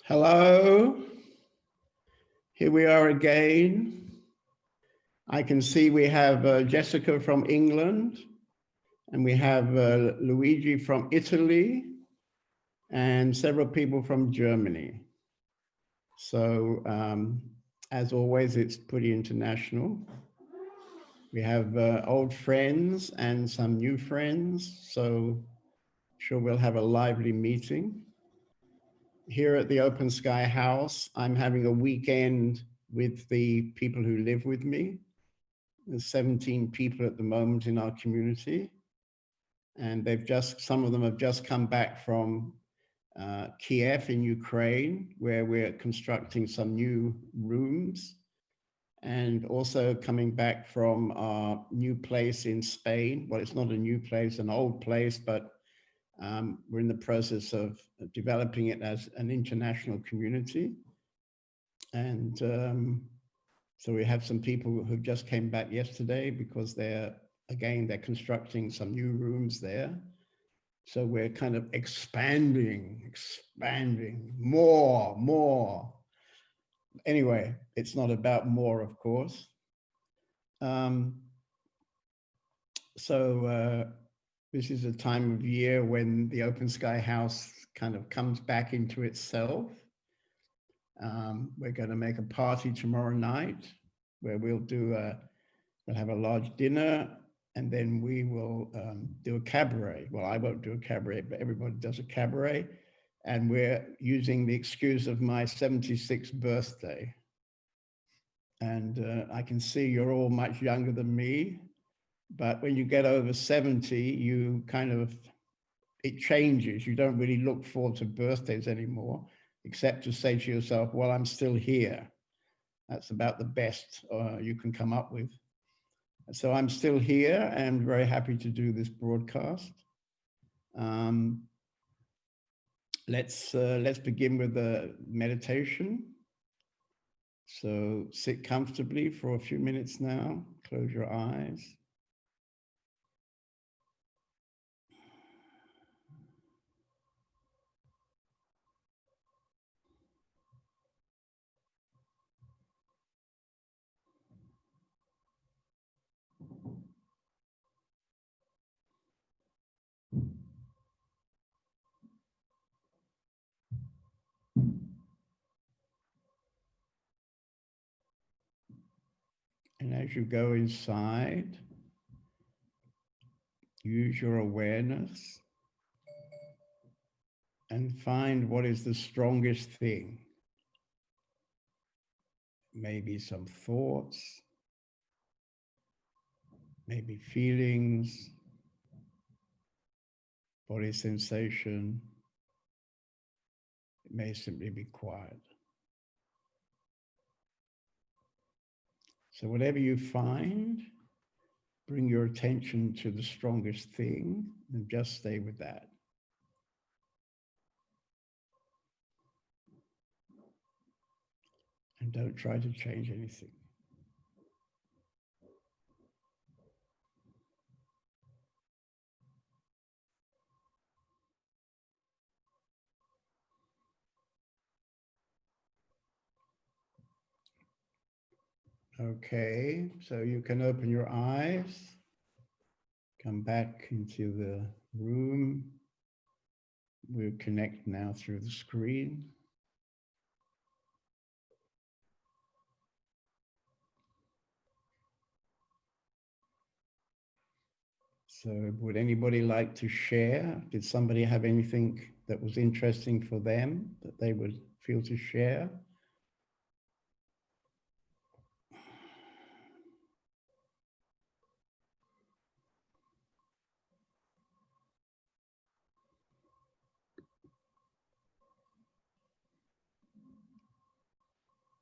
Hello, here we are again. I can see we have Jessica from England, and we have Luigi from Italy, and several people from Germany. So as always, it's pretty international. We have old friends and some new friends, so sure we'll have a lively meeting. Here at the Open Sky House, I'm having a weekend with the people who live with me. There's 17 people at the moment in our community, and some of them have just come back from Kiev in Ukraine, where we're constructing some new rooms, and also coming back from our new place in Spain. Well, it's not a new place, an old place, but we're in the process of developing it as an international community. And so we have some people who just came back yesterday because they're constructing some new rooms there. So we're kind of expanding, more. Anyway, it's not about more, of course. This is a time of year when the Open Sky House kind of comes back into itself. We're going to make a party tomorrow night where we'll have a large dinner, and then we will do a cabaret. Well, I won't do a cabaret, but everybody does a cabaret. And we're using the excuse of my 76th birthday. And I can see you're all much younger than me, but when you get over 70, you it changes. You don't really look forward to birthdays anymore, except to say to yourself, well, I'm still here. That's about the best you can come up with. So I'm still here and very happy to do this broadcast. Let's begin with the meditation. So sit comfortably for a few minutes now. Close your eyes. And as you go inside, use your awareness and find what is the strongest thing. Maybe some thoughts, maybe feelings, body sensation. It may simply be quiet. So whatever you find, bring your attention to the strongest thing and just stay with that. And don't try to change anything. Okay, so you can open your eyes, come back into the room. We'll connect now through the screen. So would anybody like to share? Did somebody have anything that was interesting for them that they would feel to share?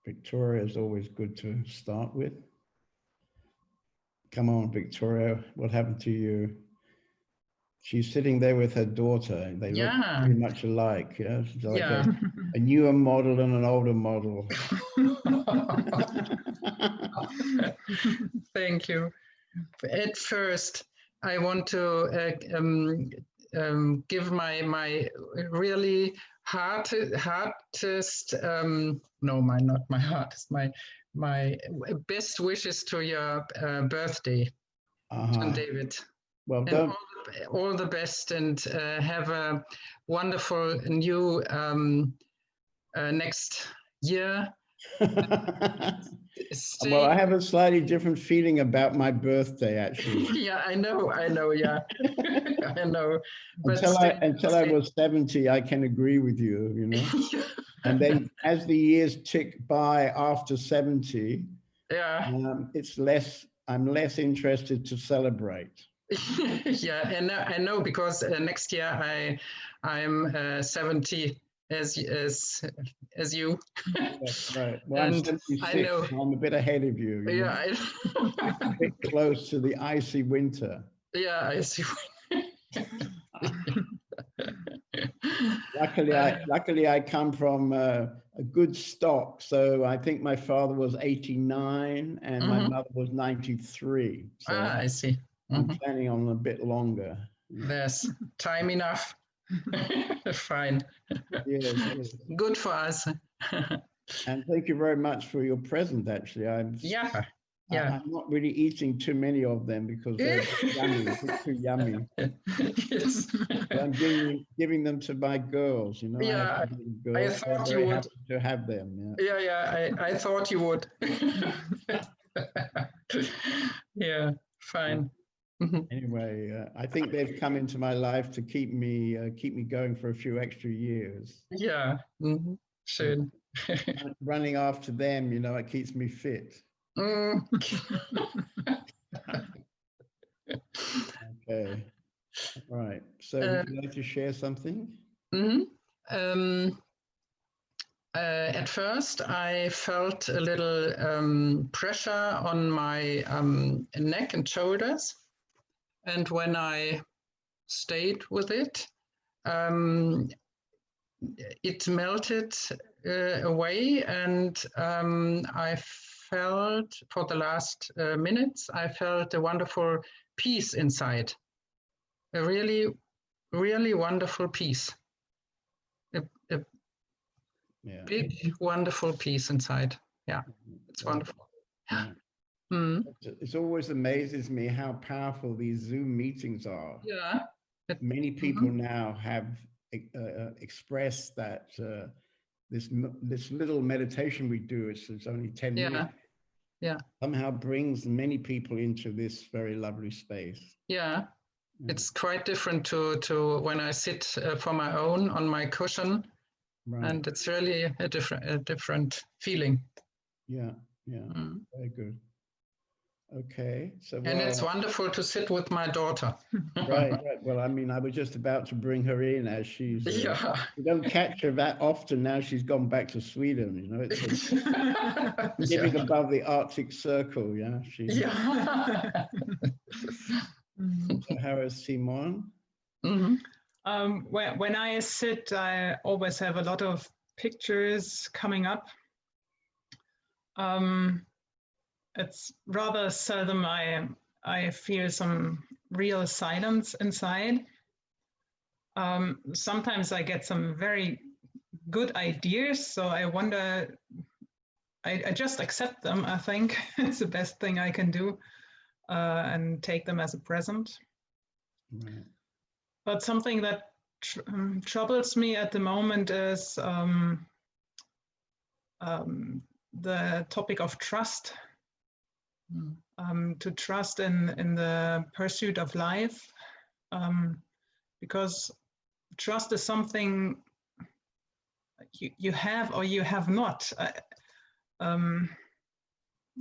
Victoria is always good to start with. Come on, Victoria, what happened to you? She's sitting there with her daughter. They look pretty much alike. Yeah, she's like a newer model and an older model. Thank you. At first, I want to give my really hardest, no, not my hardest, my best wishes to your birthday, John David. Well, and all the best, and have a wonderful new next year. Well, I have a slightly different feeling about my birthday, actually. Yeah, I know, yeah. I know. But until I was 70, I can agree with you, you know. And then as the years tick by after 70, yeah, I'm less interested to celebrate. Yeah, and I know, because next year I'm 70 as you. Yes, right. Well, I'm And 76. I know. So I'm a bit ahead of you. Yeah, a bit close to the icy winter. Yeah, I see. Luckily, I come from a good stock. So I think my father was 89 and my mother was 93. So I see. I'm planning on a bit longer. There's time enough. Fine. Yes. Good for us. And thank you very much for your present, actually. I'm not really eating too many of them because they're yummy, too yummy. Yes. But I'm giving them to my girls, you know. Yeah, I thought you would. Happy to have them. Yeah, I thought you would. Yeah, fine. Anyway, I think they've come into my life to keep me going for a few extra years. Yeah, schön. Running after them, you know, it keeps me fit. Okay. All right. So would you like to share something? At first, I felt a little pressure on my neck and shoulders. And when I stayed with it, it melted away. And I felt, for the last minutes, I felt a wonderful peace inside. A really, really wonderful peace. A big, wonderful peace inside. Yeah, it's wonderful. Yeah. It always amazes me how powerful these Zoom meetings are. Yeah. Many people now have expressed that this little meditation we do, it's only 10 minutes. Yeah. Somehow brings many people into this very lovely space. Yeah. It's quite different to when I sit for my own on my cushion. Right. And it's really a different feeling. Yeah. Very good. Okay, so and it's wonderful to sit with my daughter. Right. Well, I mean, I was just about to bring her in, as she's. You don't catch her that often now. She's gone back to Sweden. You know, it's living above the Arctic Circle. Yeah. So how is Simon? When I sit, I always have a lot of pictures coming up. It's rather seldom I feel some real silence inside. Sometimes I get some very good ideas, so I wonder, I just accept them. I think it's the best thing I can do, and take them as a present. Right. But something that troubles me at the moment is the topic of trust. To trust in the pursuit of life, because trust is something you have or you have not.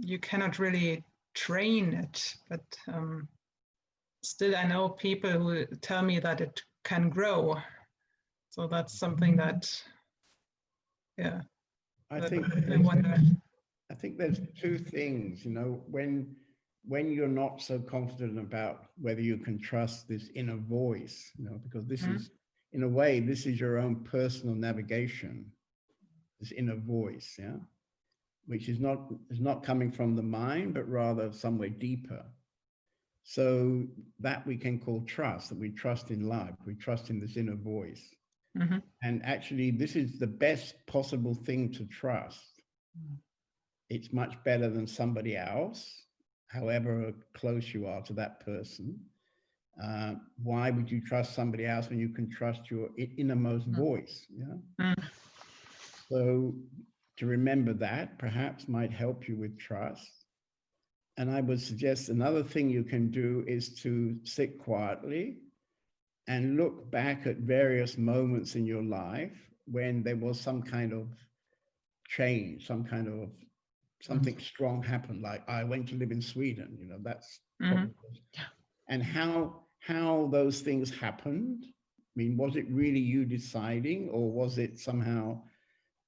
You cannot really train it, but still I know people who tell me that it can grow. So that's something that, I think there's two things, you know, when you're not so confident about whether you can trust this inner voice, you know, because this is, in a way, this is your own personal navigation, this inner voice, yeah, which is not coming from the mind, but rather somewhere deeper. So that we can call trust, that we trust in life, we trust in this inner voice. Mm-hmm. And actually, this is the best possible thing to trust. It's much better than somebody else, however close you are to that person. Why would you trust somebody else when you can trust your innermost voice? Yeah. So to remember that perhaps might help you with trust. And I would suggest another thing you can do is to sit quietly and look back at various moments in your life when there was some kind of change, something strong happened, like I went to live in Sweden, that's probably, and how those things happened. I mean, was it really you deciding, or was it somehow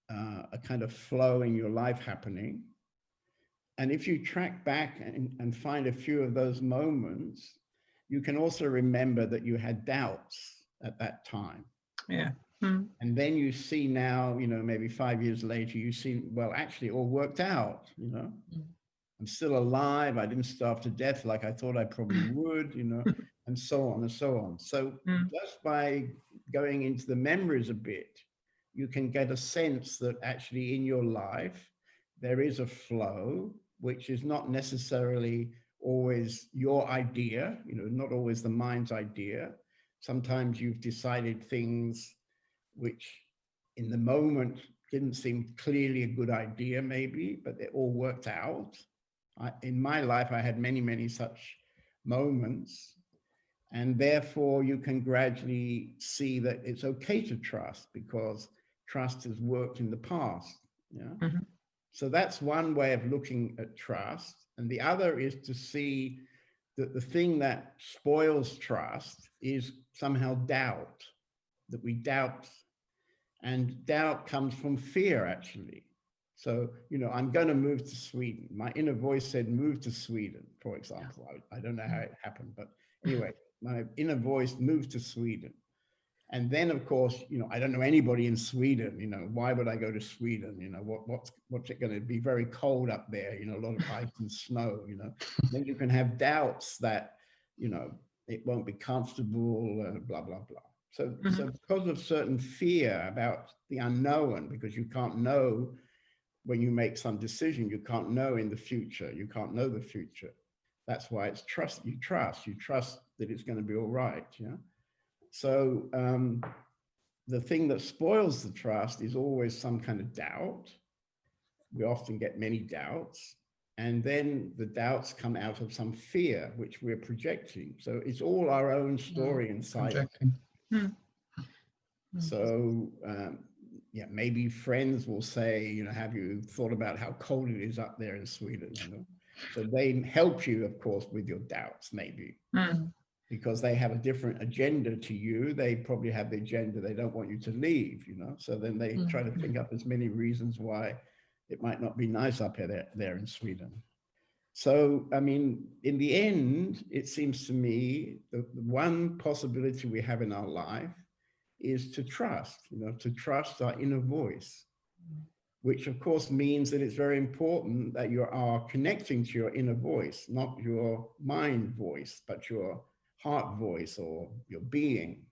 a kind of flow in your life happening? And if you track back and find a few of those moments, you can also remember that you had doubts at that time. Yeah. And then you see now, maybe 5 years later, you see, well, actually it all worked out, I'm still alive. I didn't starve to death like I thought I probably would, and so on and so on. So just by going into the memories a bit, you can get a sense that actually in your life, there is a flow, which is not necessarily always your idea, not always the mind's idea. Sometimes you've decided things which in the moment didn't seem clearly a good idea, maybe, but it all worked out. In my life, I had many, many such moments. And therefore, you can gradually see that it's okay to trust because trust has worked in the past. Yeah. So that's one way of looking at trust. And the other is to see that the thing that spoils trust is somehow doubt, that we doubt. And doubt comes from fear, actually. So, I'm going to move to Sweden. My inner voice said, move to Sweden, for example. I don't know how it happened, but anyway, my inner voice moved to Sweden. And then, of course, I don't know anybody in Sweden. Why would I go to Sweden? What's it going to be? Very cold up there, a lot of ice and snow, Then you can have doubts that, it won't be comfortable, blah, blah, blah. So because of certain fear about the unknown, because you can't know when you make some decision, you can't know in the future, you can't know the future. That's why it's trust. You trust that it's going to be all right. Yeah. So the thing that spoils the trust is always some kind of doubt. We often get many doubts. And then the doubts come out of some fear, which we're projecting. So it's all our own story inside us. So, yeah, maybe friends will say, have you thought about how cold it is up there in Sweden? So they help you, of course, with your doubts, maybe. Because they have a different agenda to you. They probably have the agenda, they don't want you to leave, So then they try to think up as many reasons why it might not be nice up there in Sweden. So, I mean, in the end, it seems to me the one possibility we have in our life is to trust, to trust our inner voice, which of course means that it's very important that you are connecting to your inner voice, not your mind voice, but your heart voice or your being.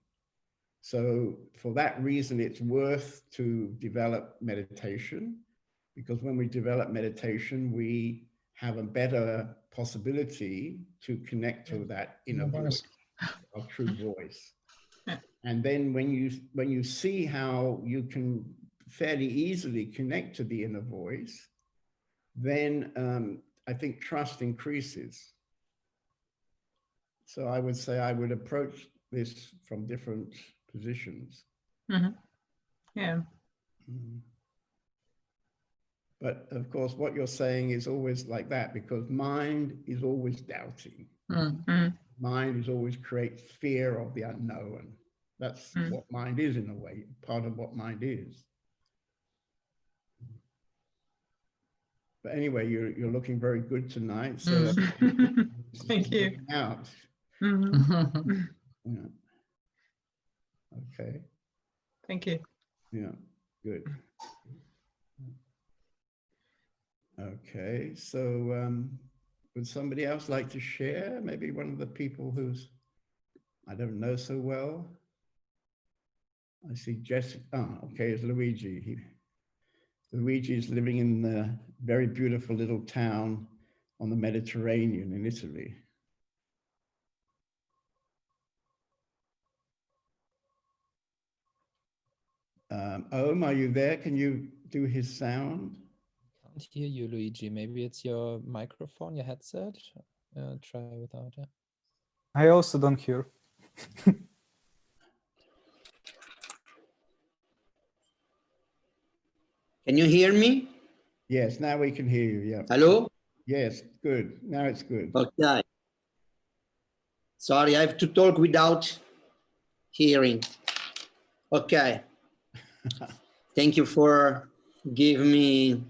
So for that reason, it's worth to develop meditation, because when we develop meditation, we have a better possibility to connect to that inner voice, our true voice. And then when you see how you can fairly easily connect to the inner voice, then I think trust increases. So I would say I would approach this from different positions. Yeah. But of course, what you're saying is always like that, because mind is always doubting. Mind is always creates fear of the unknown. That's what mind is, in a way, part of what mind is. But anyway, you're looking very good tonight. So thank you. Out. Yeah. Okay. Thank you. Yeah, good. Okay, so would somebody else like to share? Maybe one of the people who's I don't know so well. I see Jessica. Oh, okay, it's Luigi. Luigi is living in the very beautiful little town on the Mediterranean in Italy. Om, are you there? Can you do his sound? Can't hear you, Luigi. Maybe it's your microphone, your headset. Try without it. I also don't hear. Can you hear me? Yes, now we can hear you. Yeah. Hello? Yes, good. Now it's good. Okay. Sorry, I have to talk without hearing. Okay. Thank you for giving me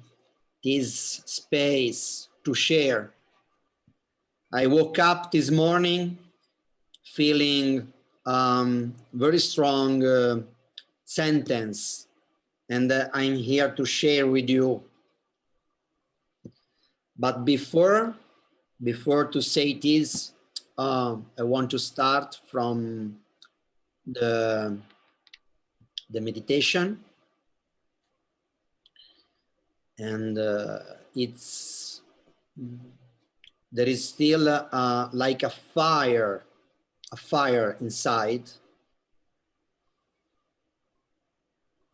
this space to share. I woke up this morning feeling very strong sentence, and I'm here to share with you. But before to say this, I want to start from the meditation, and there is still like a fire inside,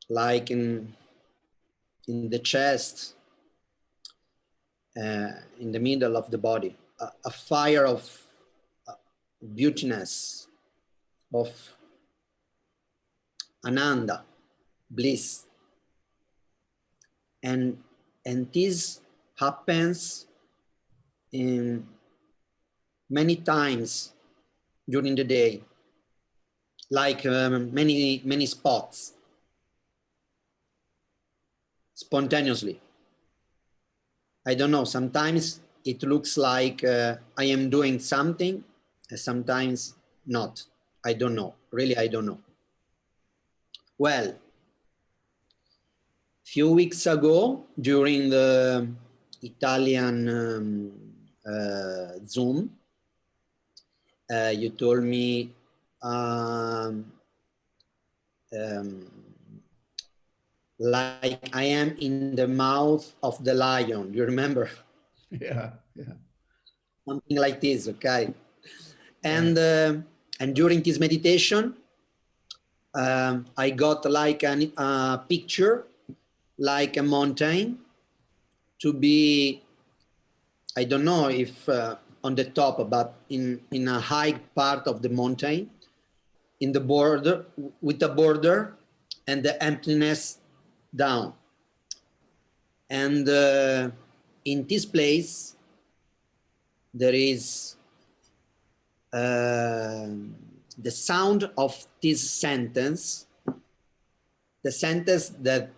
like in the chest, in the middle of the body, a fire of beautiness, of ananda, bliss. And this happens in many times during the day, like many spots, spontaneously. I don't know, sometimes it looks like I am doing something, sometimes not. I don't know, really I don't know. Well, few weeks ago, during the Italian Zoom, you told me like I am in the mouth of the lion. You remember? Yeah, yeah. Something like this, okay? And during this meditation, I got like a picture, like a mountain, to be, I don't know if on the top, but in a high part of the mountain, in the border, with the border and the emptiness down. And in this place, there is the sound of this sentence, the sentence that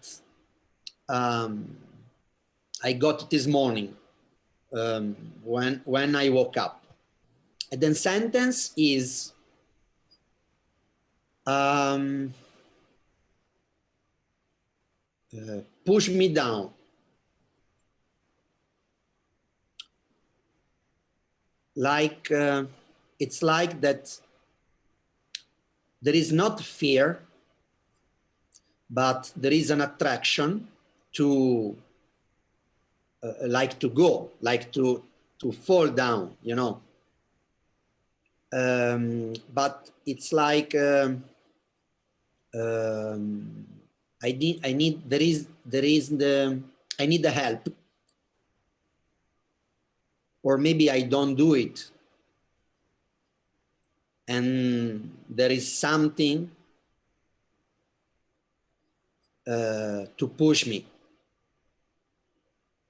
I got this morning when I woke up. And the sentence is push me down. Like it's like that there is not fear, but there is an attraction to like to go, like to fall down, you know. But it's like I need there is the I need the help, or maybe I don't do it, and there is something to push me.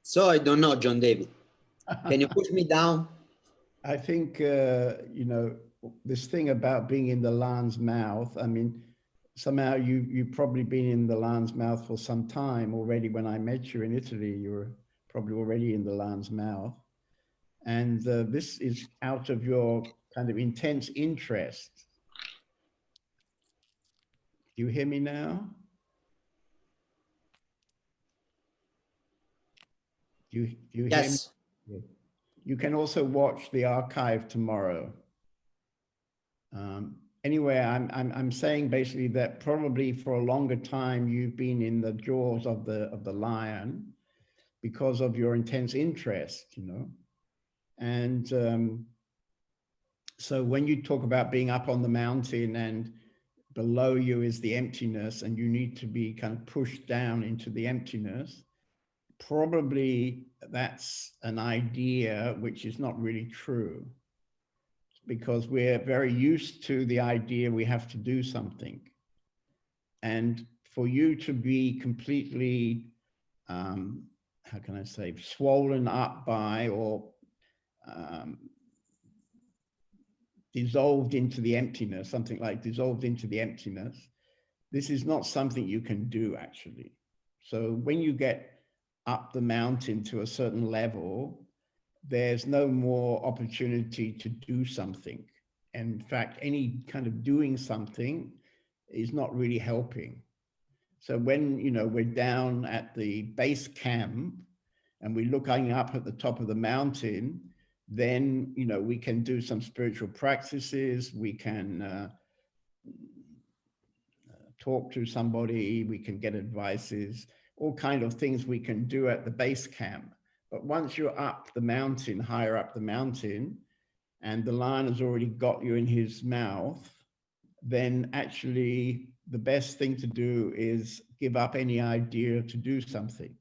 So I don't know, John David. Can you push me down? I think, you know, this thing about being in the lion's mouth, I mean, somehow you've probably been in the lion's mouth for some time already. When I met you in Italy, you were probably already in the lion's mouth. And this is out of your kind of intense interest. Do you hear me now? Do you Yes. hear me? You can also watch the archive tomorrow. anyway, I'm saying basically that probably for a longer time you've been in the jaws of the lion because of your intense interest, you know. And so when you talk about being up on the mountain and below you is the emptiness and you need to be kind of pushed down into the emptiness, probably that's an idea which is not really true, because we're very used to the idea we have to do something. And for you to be completely, how can I say, swollen up by or dissolved into the emptiness, something like dissolved into the emptiness, this is not something you can do actually. So when you get up the mountain to a certain level, there's no more opportunity to do something. In fact, any kind of doing something is not really helping. So when, you know, we're down at the base camp and we're looking up at the top of the mountain, then, you know, we can do some spiritual practices, we can talk to somebody, we can get advices, all kind of things we can do at the base camp. But once you're up the mountain, higher up the mountain, and the lion has already got you in his mouth, then actually the best thing to do is give up any idea to do something.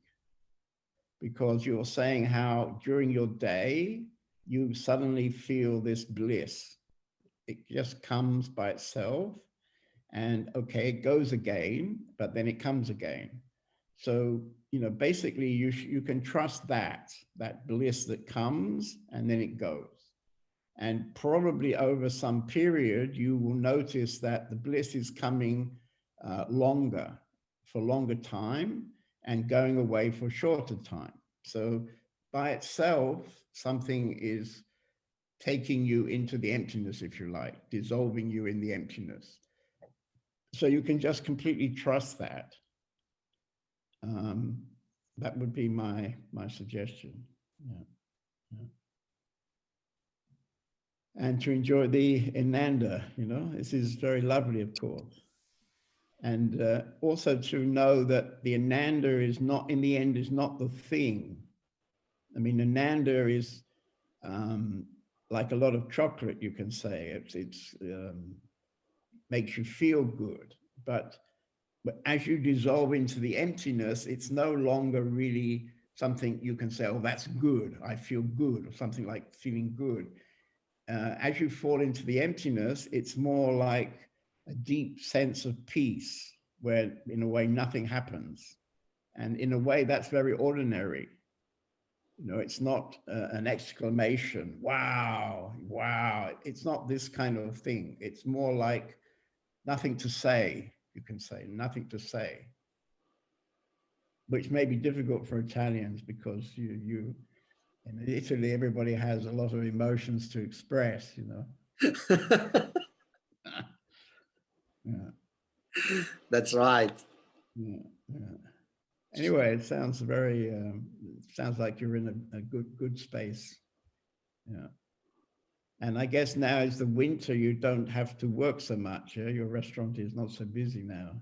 Because you're saying how during your day, you suddenly feel this bliss. It just comes by itself. And okay, it goes again, but then it comes again. So, you know, basically you can trust that bliss that comes and then it goes. And probably over some period, you will notice that the bliss is coming for longer time and going away for shorter time. So by itself, something is taking you into the emptiness, if you like, dissolving you in the emptiness. So you can just completely trust that. That would be my suggestion. Yeah. Yeah. And to enjoy the Ananda, you know, this is very lovely, of course. And also to know that the Ananda is not, in the end, is not the thing. I mean, Ananda is like a lot of chocolate, you can say. It's makes you feel good, but as you dissolve into the emptiness, it's no longer really something you can say, oh, that's good, I feel good, or something like feeling good. As you fall into the emptiness, it's more like a deep sense of peace, where in a way nothing happens. And in a way that's very ordinary. You know, it's not an exclamation, wow, wow. It's not this kind of thing. It's more like nothing to say, you can say, nothing to say, which may be difficult for Italians because in Italy, everybody has a lot of emotions to express, you know. Yeah. That's right. Yeah, yeah. Anyway, it sounds very, sounds like you're in a good space. Yeah. And I guess now is the winter, you don't have to work so much. Yeah? Your restaurant is not so busy now.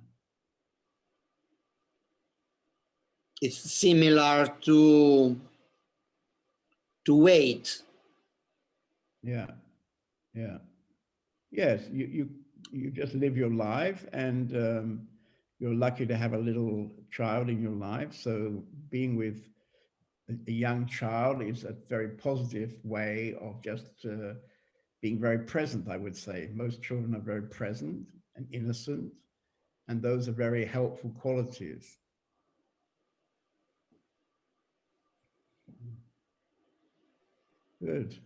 It's similar to wait. Yeah, yeah. Yes, you just live your life, and you're lucky to have a little child in your life. So being with a young child is a very positive way of just being very present, I would say. Most children are very present and innocent, and those are very helpful qualities. Good.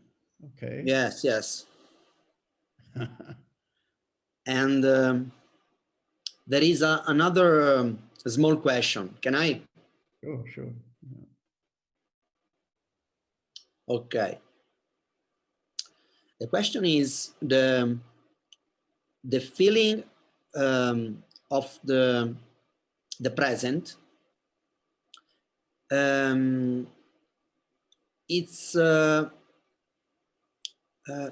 Okay. Yes, yes. And there is another small question. Can I? Sure, sure. Yeah. Okay. The question is the feeling of the present.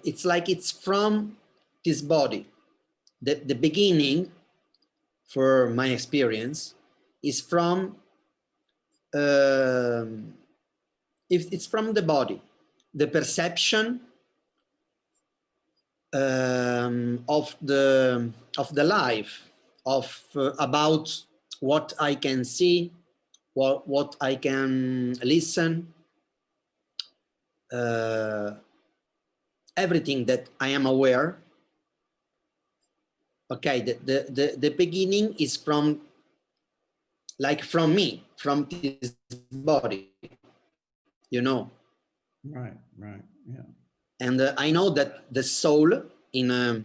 It's like it's from this body. the beginning, for my experience, is from if it's from the body, the perception of the life, of about what I can see, what I can listen, everything that I am aware. Okay, the beginning is from, like, from me, from this body, you know. Right, right, yeah. And I know that the soul in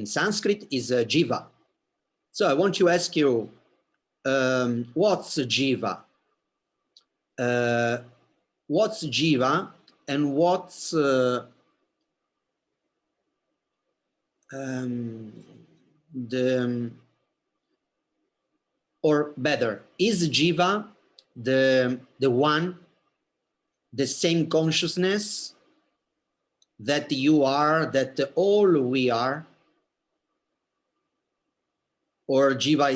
Sanskrit is jiva. So I want to ask you, what's jiva? What's jiva, and what's or better, is jiva the one, the same consciousness that you are, that all we are, or jiva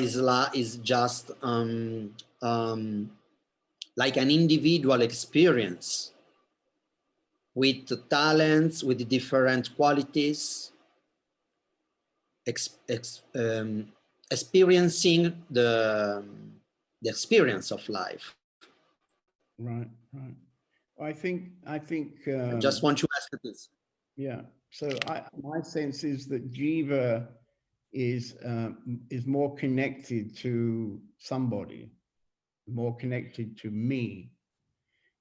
is just like an individual experience with talents, with different qualities, experiencing the experience of life? Right, right. Well, I think I just want to ask this. yeah. So my sense is that jiva is more connected to somebody, more connected to me.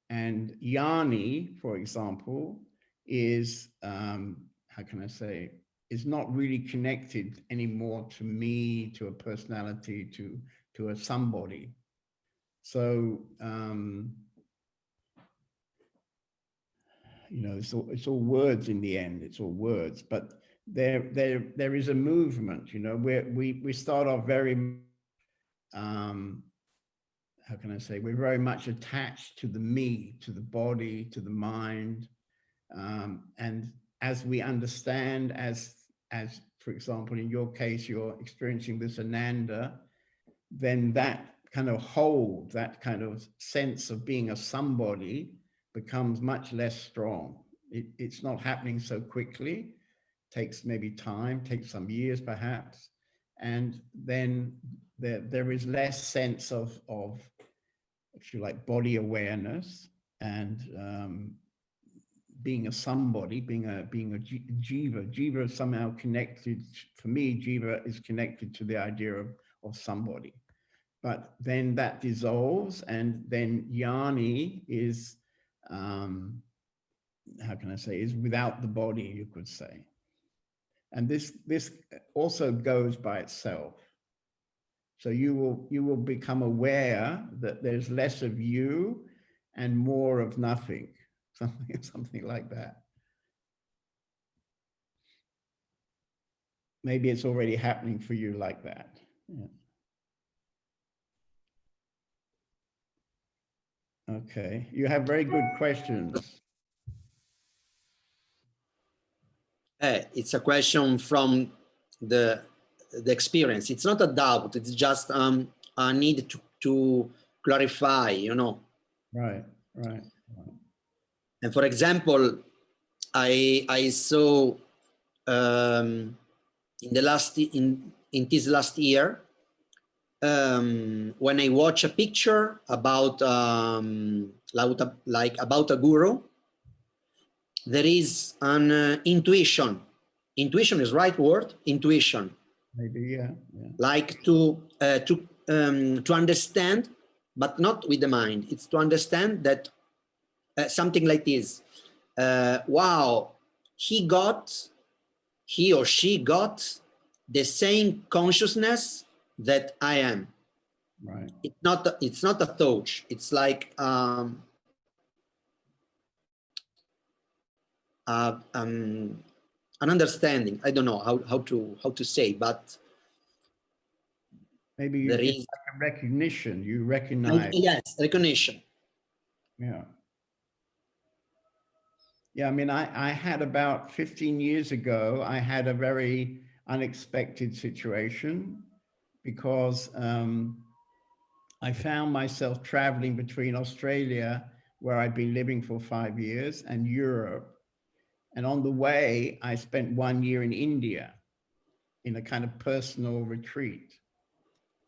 And yani, for example, is how can I say, is not really connected anymore to me, to a personality, to a somebody. So you know, it's all words in the end. It's all words, but there is a movement. You know, where we start off very how can I say, we're very much attached to the me, to the body, to the mind, and as we understand, as for example, in your case, you're experiencing this ananda, then that kind of hold, that kind of sense of being a somebody becomes much less strong. It's not happening so quickly, takes maybe time, takes some years perhaps, and then there is less sense of if you like, body awareness and being a somebody, being a jiva. Jiva is somehow connected, for me, jiva is connected to the idea of somebody. But then that dissolves, and then yani is, how can I say, is without the body, you could say. And this also goes by itself. So you will become aware that there's less of you and more of nothing, something like that. Maybe it's already happening for you like that. Yeah. Okay, you have very good questions. It's a question from the experience. It's not a doubt. It's just a need to clarify, you know. Right, right, right. And for example, I saw in this last year, when I watch a picture about like about a guru, there is an intuition. Intuition is right word. Intuition. Maybe, yeah. Like to understand, but not with the mind. It's to understand that something like this. Wow, he or she got the same consciousness that I am. Right. It's not a thought. It's like an understanding. I don't know how to say, but maybe there it's is like a recognition. You recognize. Yes, recognition. Yeah. Yeah, I mean, I had about 15 years ago, I had a very unexpected situation because I found myself traveling between Australia, where I'd been living for 5 years, and Europe. And on the way, I spent 1 year in India in a kind of personal retreat.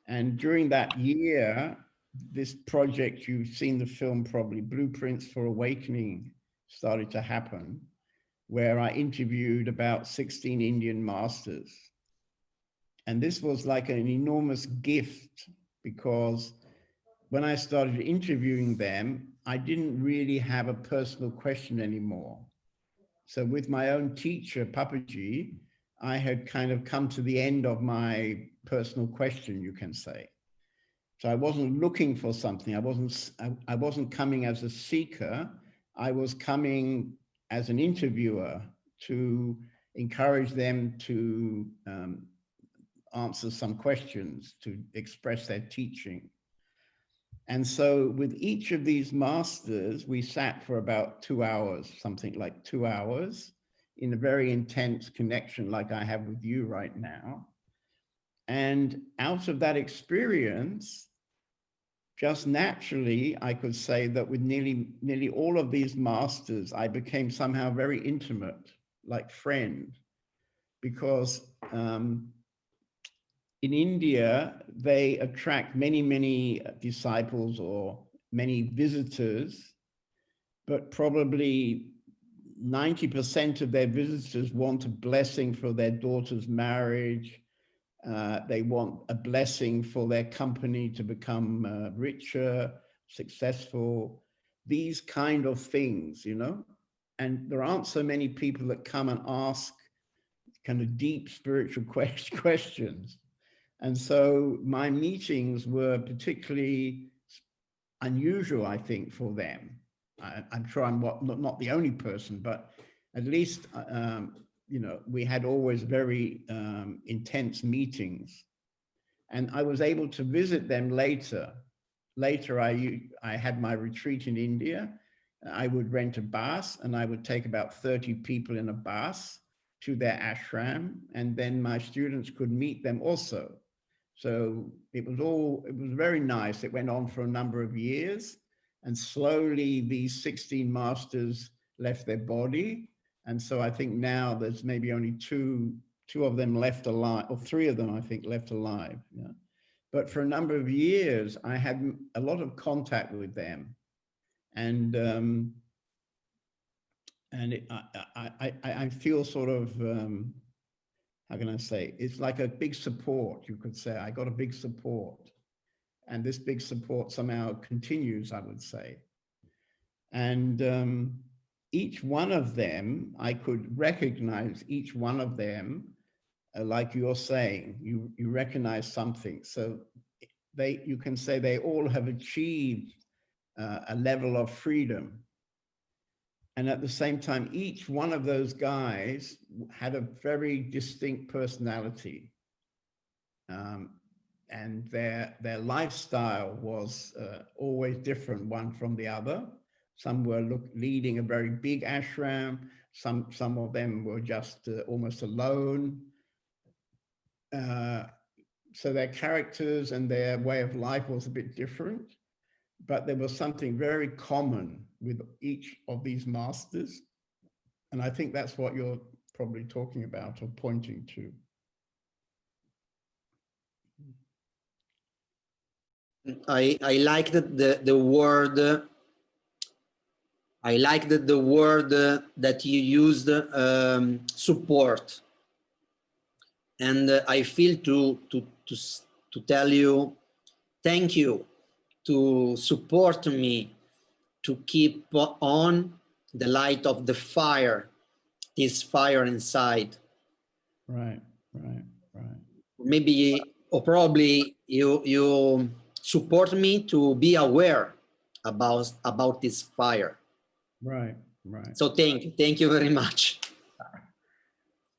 And during that year, this project, you've seen the film probably, Blueprints for Awakening, started to happen, where I interviewed about 16 Indian masters. And this was like an enormous gift because when I started interviewing them, I didn't really have a personal question anymore. So with my own teacher, Papaji, I had kind of come to the end of my personal question, you can say. So I wasn't looking for something. I wasn't coming as a seeker. I was coming as an interviewer to encourage them to answer some questions, to express their teaching. And so with each of these masters, we sat for about 2 hours, something like 2 hours, in a very intense connection like I have with you right now. And out of that experience, just naturally, I could say that with nearly all of these masters, I became somehow very intimate, like friend, because in India, they attract many disciples or many visitors, but probably 90% of their visitors want a blessing for their daughter's marriage. They want a blessing for their company to become richer, successful, these kind of things, you know? And there aren't so many people that come and ask kind of deep spiritual questions. And so my meetings were particularly unusual, I think, for them. I'm sure I'm not the only person, but at least, you know, we had always very intense meetings. And I was able to visit them later. Later, I had my retreat in India. I would rent a bus and I would take about 30 people in a bus to their ashram. And then my students could meet them also. So it was very nice. It went on for a number of years. And slowly these 16 masters left their body. And so I think now there's maybe only two of them left alive, or 3 of them, I think, left alive. Yeah. But for a number of years, I had a lot of contact with them. And I feel sort of, how can I say, it's like a big support, you could say. I got a big support. And this big support somehow continues, I would say. And each one of them, I could recognize each one of them, like you're saying, you recognize something. So you can say they all have achieved a level of freedom. And at the same time, each one of those guys had a very distinct personality. And their lifestyle was always different one from the other. Some were leading a very big ashram. Some of them were just almost alone. So their characters and their way of life was a bit different, but there was something very common with each of these masters. And I think that's what you're probably talking about or pointing to. I like the word. I like the word that you used, support, and I feel to tell you thank you to support me to keep on the light of the fire, this fire inside. Right. Maybe or probably you support me to be aware about this fire. Right. So thank you very much.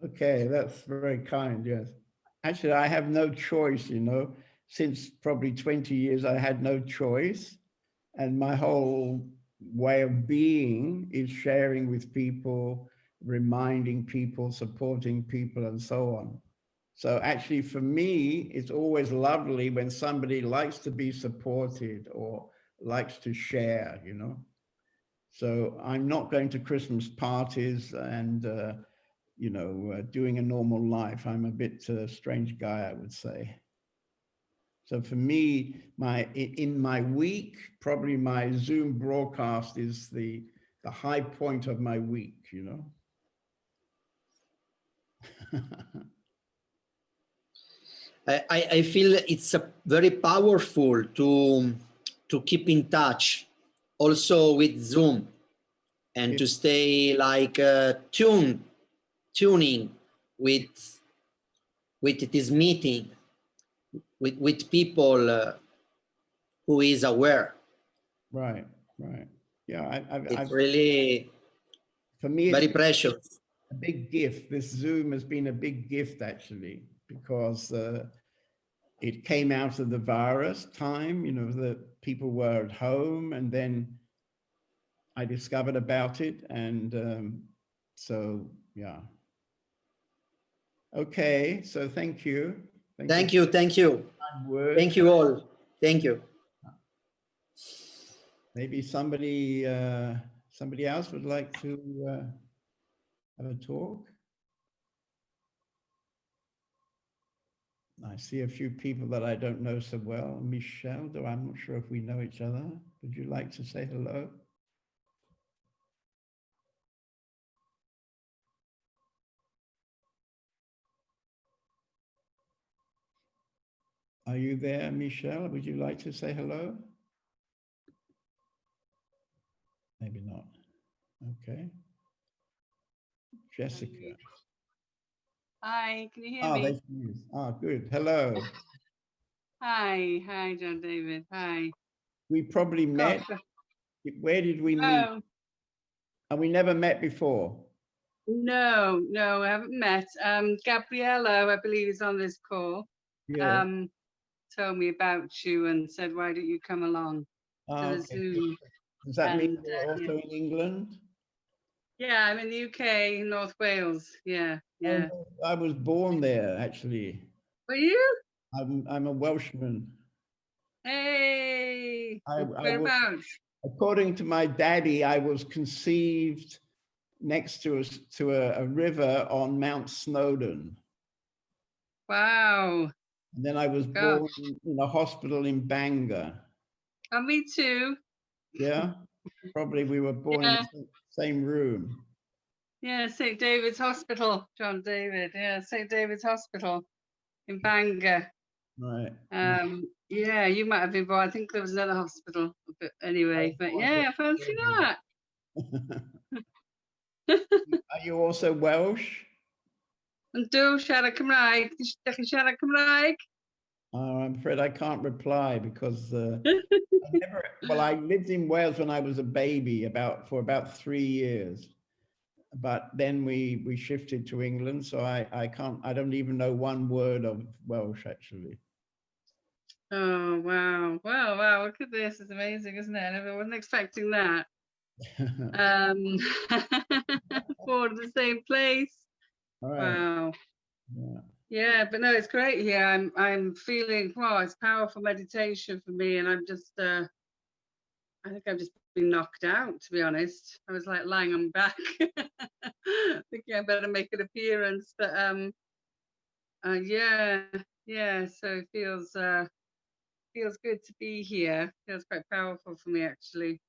Okay, that's very kind, yes. Actually, I have no choice, you know. Since probably 20 years, I had no choice. And my whole way of being is sharing with people, reminding people, supporting people, and so on. So actually for me, it's always lovely when somebody likes to be supported or likes to share, you know. So I'm not going to Christmas parties and, you know, doing a normal life. I'm a bit strange guy, I would say. So for me, in my week, probably my Zoom broadcast is the high point of my week, you know. I feel it's very powerful to keep in touch also with Zoom and to stay like tuning with this meeting with people who is aware. Right, right. Yeah, It's really for me, very it's precious. a big gift. This Zoom has been a big gift actually, because it came out of the virus time, you know, the people were at home, and then I discovered about it. And so, yeah. Okay, so thank you. Thank you. Thank you. Thank you all. Thank you. Maybe somebody else would like to have a talk. I see a few people that I don't know so well. Michelle, though I'm not sure if we know each other. Would you like to say hello? Are you there, Michelle? Would you like to say hello? Maybe not. Okay. Jessica. Hi, can you hear Oh, me? there she is. Oh, good. Hello. Hi, John David. Hi. We probably met. Gosh, Where did we meet? oh, And we never met before. no, I haven't met. Gabriella, I believe, is on this call. Yeah. Told me about you and said, why don't you come along to the Okay. Zoom? Does that mean And you're also in England? yeah, I'm in the UK, North Wales. Yeah. Oh, I was born there, actually. Were you? I'm a Welshman. Hey, I was, whereabouts? according to my daddy, I was conceived next to a river on Mount Snowdon. Wow. And then I was Gosh. born in a hospital in Bangor. Oh, me too. Yeah, probably we were born in the same room. Yeah, St. David's Hospital, John David. Yeah, St. David's Hospital in Bangor. Right. Yeah, you might have been born. I think there was another hospital, but anyway. But yeah, fancy that. Are you also Welsh? And do siarad Cymraeg. Dach chi'n siarad Cymraeg? Oh, I'm afraid I can't reply because I lived in Wales when I was a baby for about 3 years. But then we shifted to England, so I don't even know one word of Welsh actually. Oh, wow. Wow, look at this. It's amazing, isn't it? I wasn't expecting that. For the same place. All right. Wow. Yeah. Yeah, but no, it's great here. I'm feeling, wow, it's powerful meditation for me, and I'm just I think I've just been knocked out, to be honest. I was like lying on my back, thinking I better make an appearance. But yeah. So it feels good to be here. Feels quite powerful for me, actually.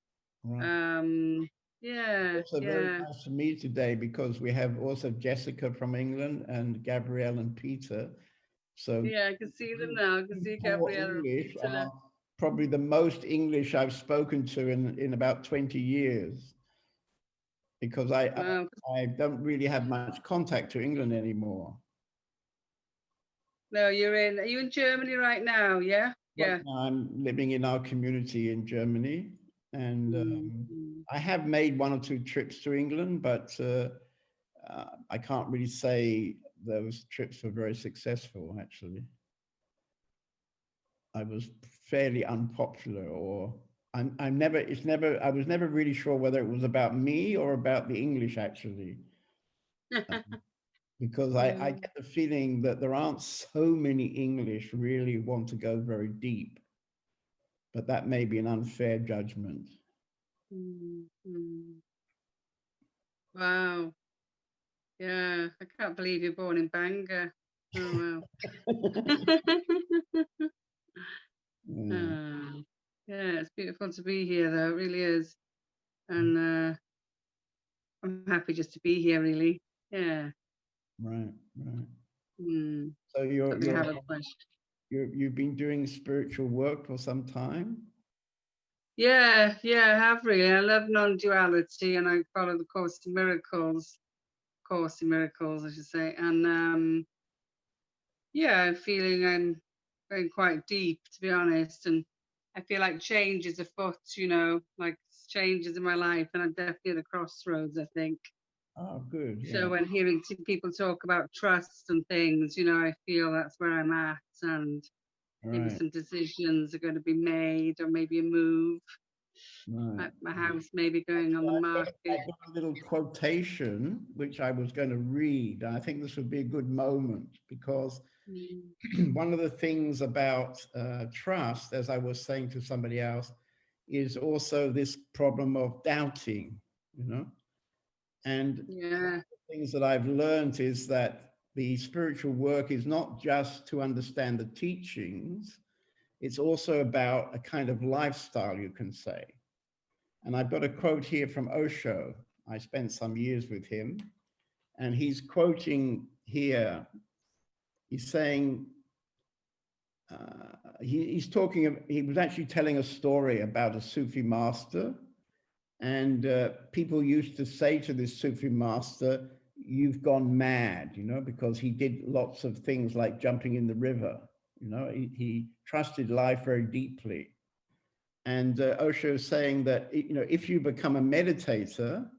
Right. Yeah. Also very nice to meet today because we have also Jessica from England and Gabrielle and Peter. So yeah, I can see them now. I can see Gabriella. English are probably the most English I've spoken to in about 20 years, because I don't really have much contact to England anymore. No, are you in Germany right now? Yeah. Right now I'm living in our community in Germany, and I have made 1 or 2 trips to England, but I can't really say those trips were very successful, actually. I was fairly unpopular, or I was never really sure whether it was about me or about the English, actually. because I get the feeling that there aren't so many English really want to go very deep, but that may be an unfair judgment. Wow. Yeah, I can't believe you're born in Bangor. Oh, wow. Yeah, it's beautiful to be here, though. It really is. And I'm happy just to be here, really. Yeah. Right, right. Mm. So you've been doing spiritual work for some time? Yeah, I have really. I love non-duality, and I follow the Course in Miracles, I should say. And yeah, I'm feeling I'm going quite deep, to be honest. And I feel like change is afoot, like changes in my life, and I'm definitely at a crossroads, I think. Oh, good. Yeah. So when hearing people talk about trust and things, I feel that's where I'm at, and maybe some decisions are going to be made, or maybe a move. Right. My house may be going on the market. I've got a little quotation which I was going to read. I think this would be a good moment, because one of the things about trust, as I was saying to somebody else, is also this problem of doubting, And Yeah. the things that I've learned is that the spiritual work is not just to understand the teachings, it's also about a kind of lifestyle, you can say. And I've got a quote here from Osho. I spent some years with him, and he's quoting here. He's saying, he's talking, he was actually telling a story about a Sufi master. And people used to say to this Sufi master, "You've gone mad," because he did lots of things like jumping in the river. He trusted life very deeply. And Osho is saying that, if you become a meditator,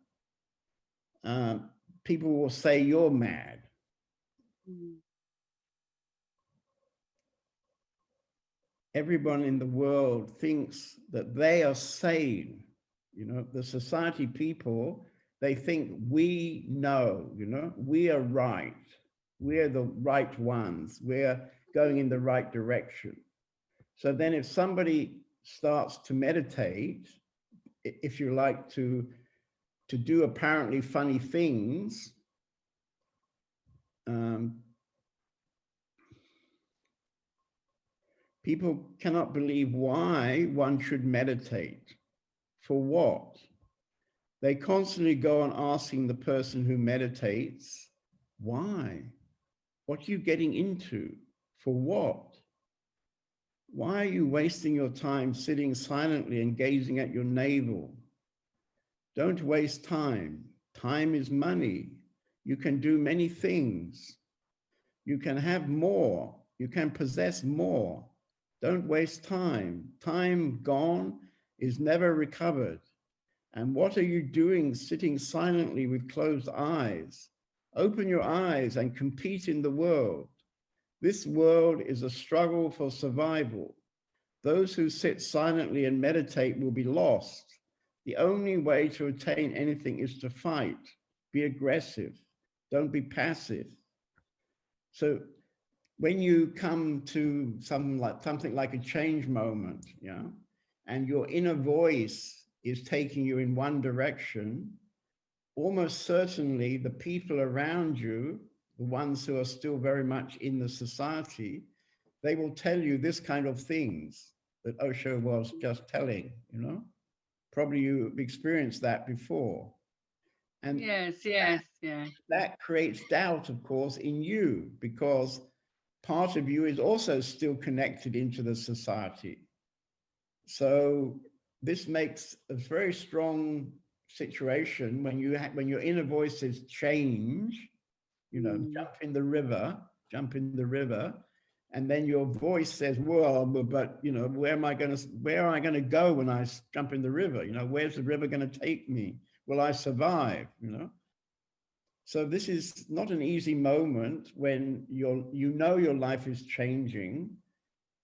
people will say you're mad. Everyone in the world thinks that they are sane. The society people, they think we know, we are right. We're the right ones. We're going in the right direction. So then if somebody starts to meditate, if you like, to do apparently funny things, people cannot believe why one should meditate. For what? They constantly go on asking the person who meditates, why? What are you getting into? For what? Why are you wasting your time sitting silently and gazing at your navel? Don't waste time. Time is money. You can do many things. You can have more. You can possess more. Don't waste time. Time gone is never recovered. And what are you doing sitting silently with closed eyes? Open your eyes and compete in the world. This world is a struggle for survival. Those who sit silently and meditate will be lost. The only way to attain anything is to fight. Be aggressive. Don't be passive. So when you come to something like a change moment, and your inner voice is taking you in one direction, almost certainly the people around you, the ones who are still very much in the society, they will tell you this kind of things that Osho was just telling, Probably you've experienced that before. And yes. that creates doubt, of course, in you, because part of you is also still connected into the society. So this makes a very strong situation when your inner voice says change, jump in the river, and then your voice says, well, but where am I going to go when I jump in the river? Where's the river going to take me? Will I survive? So this is not an easy moment when your life is changing,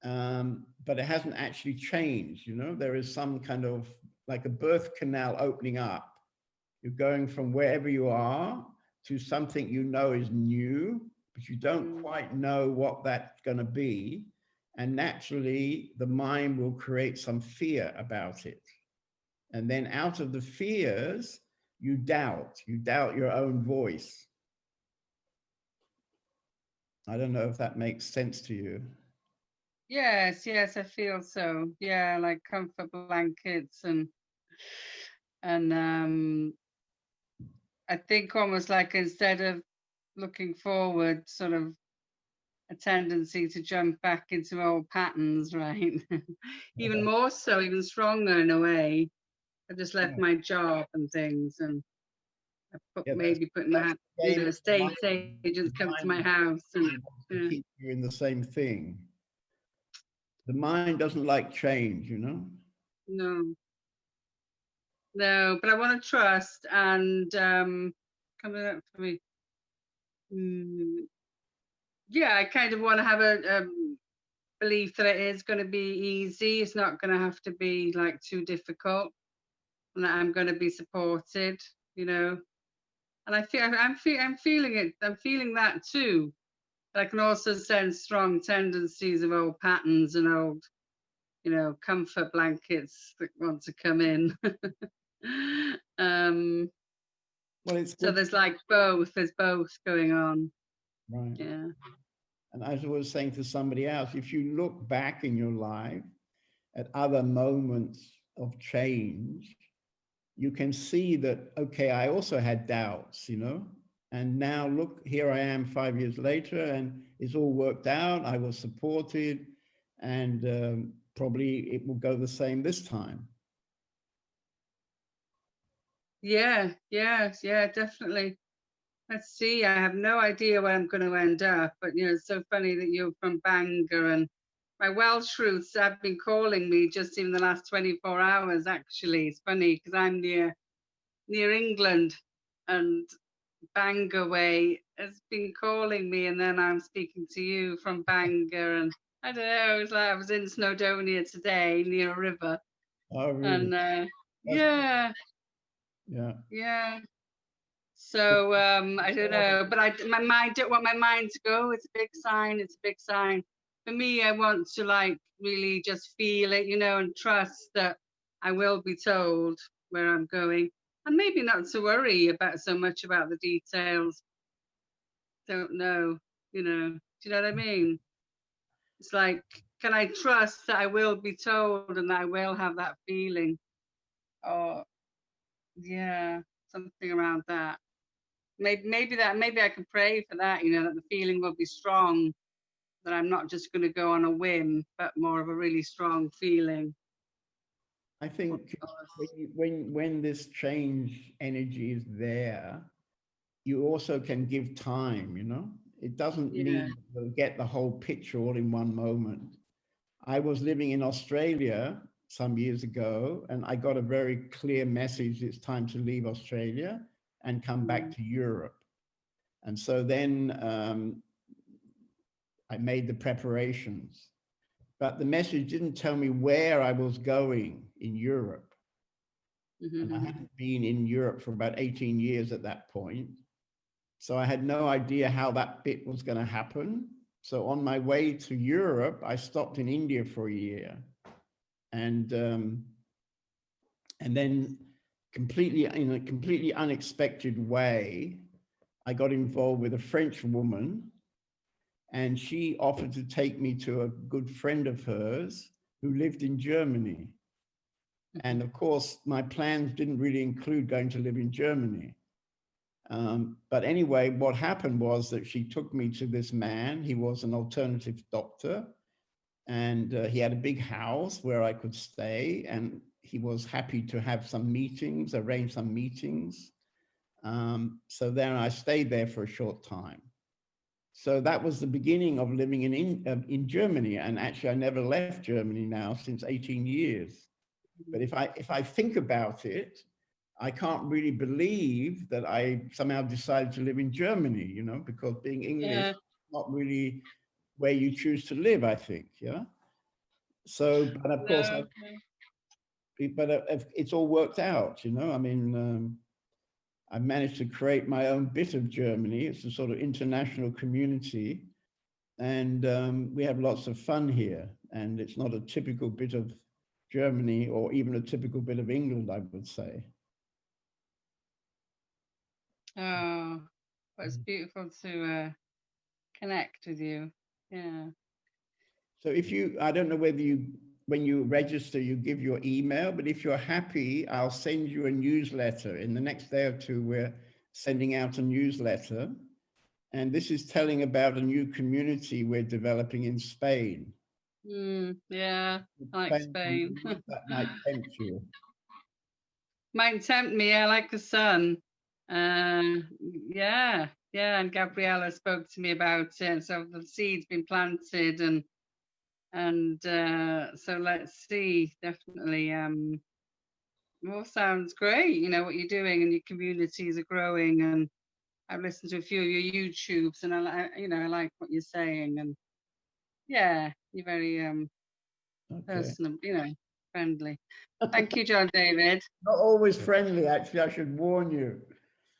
but it hasn't actually changed. There is some kind of like a birth canal opening up. You're going from wherever you are to something you know is new, but you don't quite know what that's going to be. And naturally, the mind will create some fear about it. And then out of the fears, you doubt your own voice. I don't know if that makes sense to you. Yes, yes, I feel so. Yeah, like comfort blankets and I think almost like instead of looking forward, sort of a tendency to jump back into old patterns, right? Even more so, even stronger in a way. I just left my job and things, and I maybe put my, estate agents come to my house and to keep you in the same thing. The mind doesn't like change, you know? No, but I want to trust and coming up for me. Yeah, I kind of want to have a belief that it is going to be easy. It's not going to have to be like too difficult, and that I'm going to be supported, you know. And I'm feeling it. I'm feeling that too. But I can also sense strong tendencies of old patterns and old, you know, comfort blankets that want to come in. Well, it's so there's like both. There's both going on. Right. Yeah. And as I was saying to somebody else, if you look back in your life at other moments of change, you can see that, okay, I also had doubts, you know, and now look, here I am 5 years later and it's all worked out. I was supported and probably it will go the same this time. Yeah, definitely. Let's see. I have no idea where I'm going to end up, but you know, it's so funny that you're from Bangor, and my Welsh roots have been calling me just in the last 24 hours. Actually, it's funny because I'm near England, and Bangor way has been calling me, and then I'm speaking to you from Bangor, and I don't know. It was like I was in Snowdonia today near a river. Oh, really? And Yeah. So I don't know, but my mind don't want my mind to go. It's a big sign. It's a big sign. For me, I want to like really just feel it, you know, and trust that I will be told where I'm going, and maybe not to worry about so much about the details. Don't know, you know. Do you know what I mean? It's like, can I trust that I will be told and that I will have that feeling? Or yeah, something around that. Maybe I can pray for that, you know, that the feeling will be strong, that I'm not just going to go on a whim, but more of a really strong feeling. I think when this change energy is there, you also can give time, you know? It doesn't mean you'll get the whole picture all in one moment. I was living in Australia some years ago, and I got a very clear message: it's time to leave Australia and come back to Europe. And so then I made the preparations, but the message didn't tell me where I was going in Europe. And I hadn't been in Europe for about 18 years at that point. So I had no idea how that bit was going to happen. So on my way to Europe, I stopped in India for a year. And then completely, in a completely unexpected way, I got involved with a French woman, and she offered to take me to a good friend of hers who lived in Germany. And of course, my plans didn't really include going to live in Germany. But anyway, what happened was that she took me to this man. He was an alternative doctor, and he had a big house where I could stay, and he was happy to have some meetings, arrange some meetings. So then I stayed there for a short time. So that was the beginning of living in Germany. And actually, I never left Germany now since 18 years. But if I think about it, I can't really believe that I somehow decided to live in Germany, you know, because being English is not really where you choose to live, I think. Yeah. So, but of course, it's all worked out, you know. I mean, I've managed to create my own bit of Germany. It's a sort of international community. And we have lots of fun here. And it's not a typical bit of Germany or even a typical bit of England, I would say. Oh, but it's beautiful to connect with you. Yeah. So if you, I don't know whether you, when you register, you give your email, but if you're happy, I'll send you a newsletter. In the next day or two, we're sending out a newsletter. And this is telling about a new community we're developing in Spain. Yeah, I like Spain. That might tempt you. Might tempt me. I like the sun. Yeah, and Gabriella spoke to me about it. So the seed's been planted, and so let's see. Definitely, all sounds great. You know what you're doing, and your communities are growing. And I've listened to a few of your YouTubes, and I like what you're saying. And yeah, you're very personal, friendly. Thank you, John David. Not always friendly, actually, I should warn you.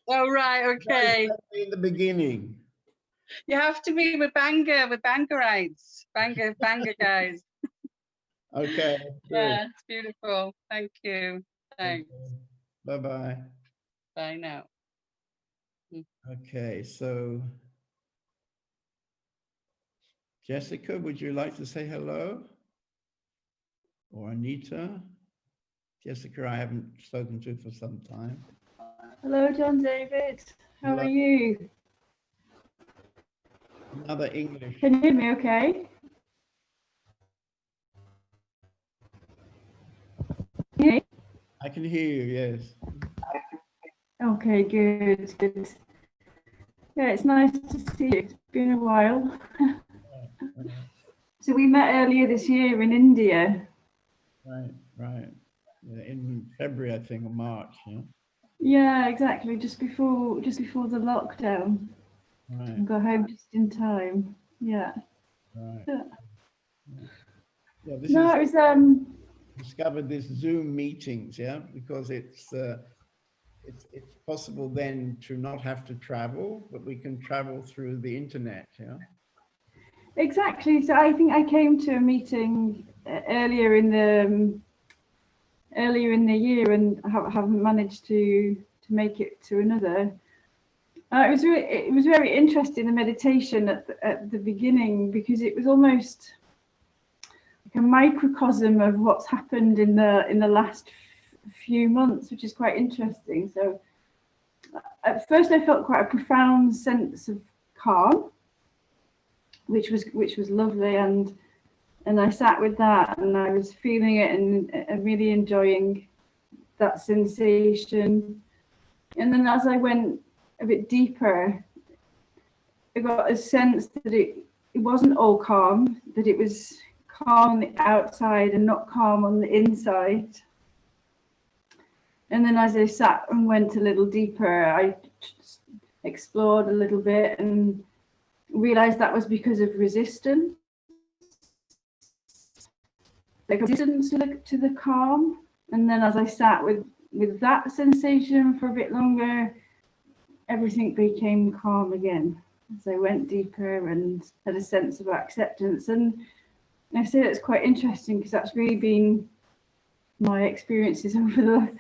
Oh, right, okay. In the beginning. You have to be with Bangerites, Banger guys. Okay. Yeah, it's beautiful. Thank you. Thanks. Okay. Bye-bye. Bye now. Okay, so Jessica, would you like to say hello? Or Anita? Jessica, I haven't spoken to for some time. Hello, John David. How Hello. are you? Another English. Can you hear me okay? Yeah. I can hear you, yes. Okay, good. Yeah, it's nice to see you. It's been a while. So we met earlier this year in India. Right. Yeah, in February, I think, or March, yeah. Yeah, exactly. Just before the lockdown. Right. I got home just in time. Yeah. Right. Yeah, No, it was discovered this Zoom meetings, yeah, because it's possible then to not have to travel, but we can travel through the internet, yeah. exactly. So I think I came to a meeting earlier in the year and haven't managed to make it to another. It was very interesting, the meditation at the beginning, because it was almost like a microcosm of what's happened in the last few months, which is quite interesting. So at first I felt quite a profound sense of calm, which was lovely, and I sat with that and I was feeling it and really enjoying that sensation. And then as I went a bit deeper, I got a sense that it wasn't all calm, that it was calm on the outside and not calm on the inside. And then as I sat and went a little deeper, I explored a little bit and realized that was because of resistance. Like resistance to the calm. And then as I sat with that sensation for a bit longer, everything became calm again as I went deeper and had a sense of acceptance. And I say that's quite interesting because that's really been my experiences over the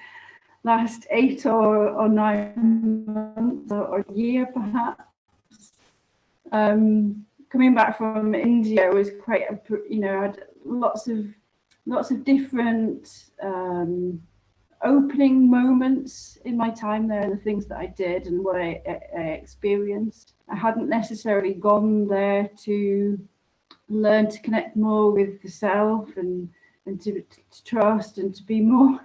last 8 or 9 months or a year perhaps. Coming back from India was quite I had lots of different opening moments in my time there, and the things that I did and what I experienced. I hadn't necessarily gone there to learn to connect more with the self and to trust and to be more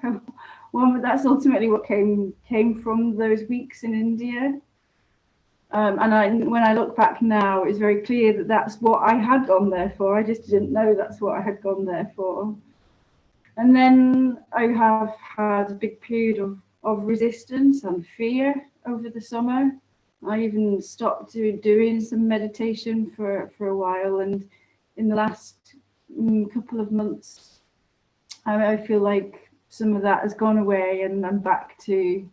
one, but that's ultimately what came from those weeks in India. And when I look back now, it's very clear that that's what I had gone there for. I just didn't know that's what I had gone there for. And then I have had a big period of resistance and fear over the summer. I even stopped doing some meditation for a while, and in the last couple of months, I feel like some of that has gone away, and I'm back to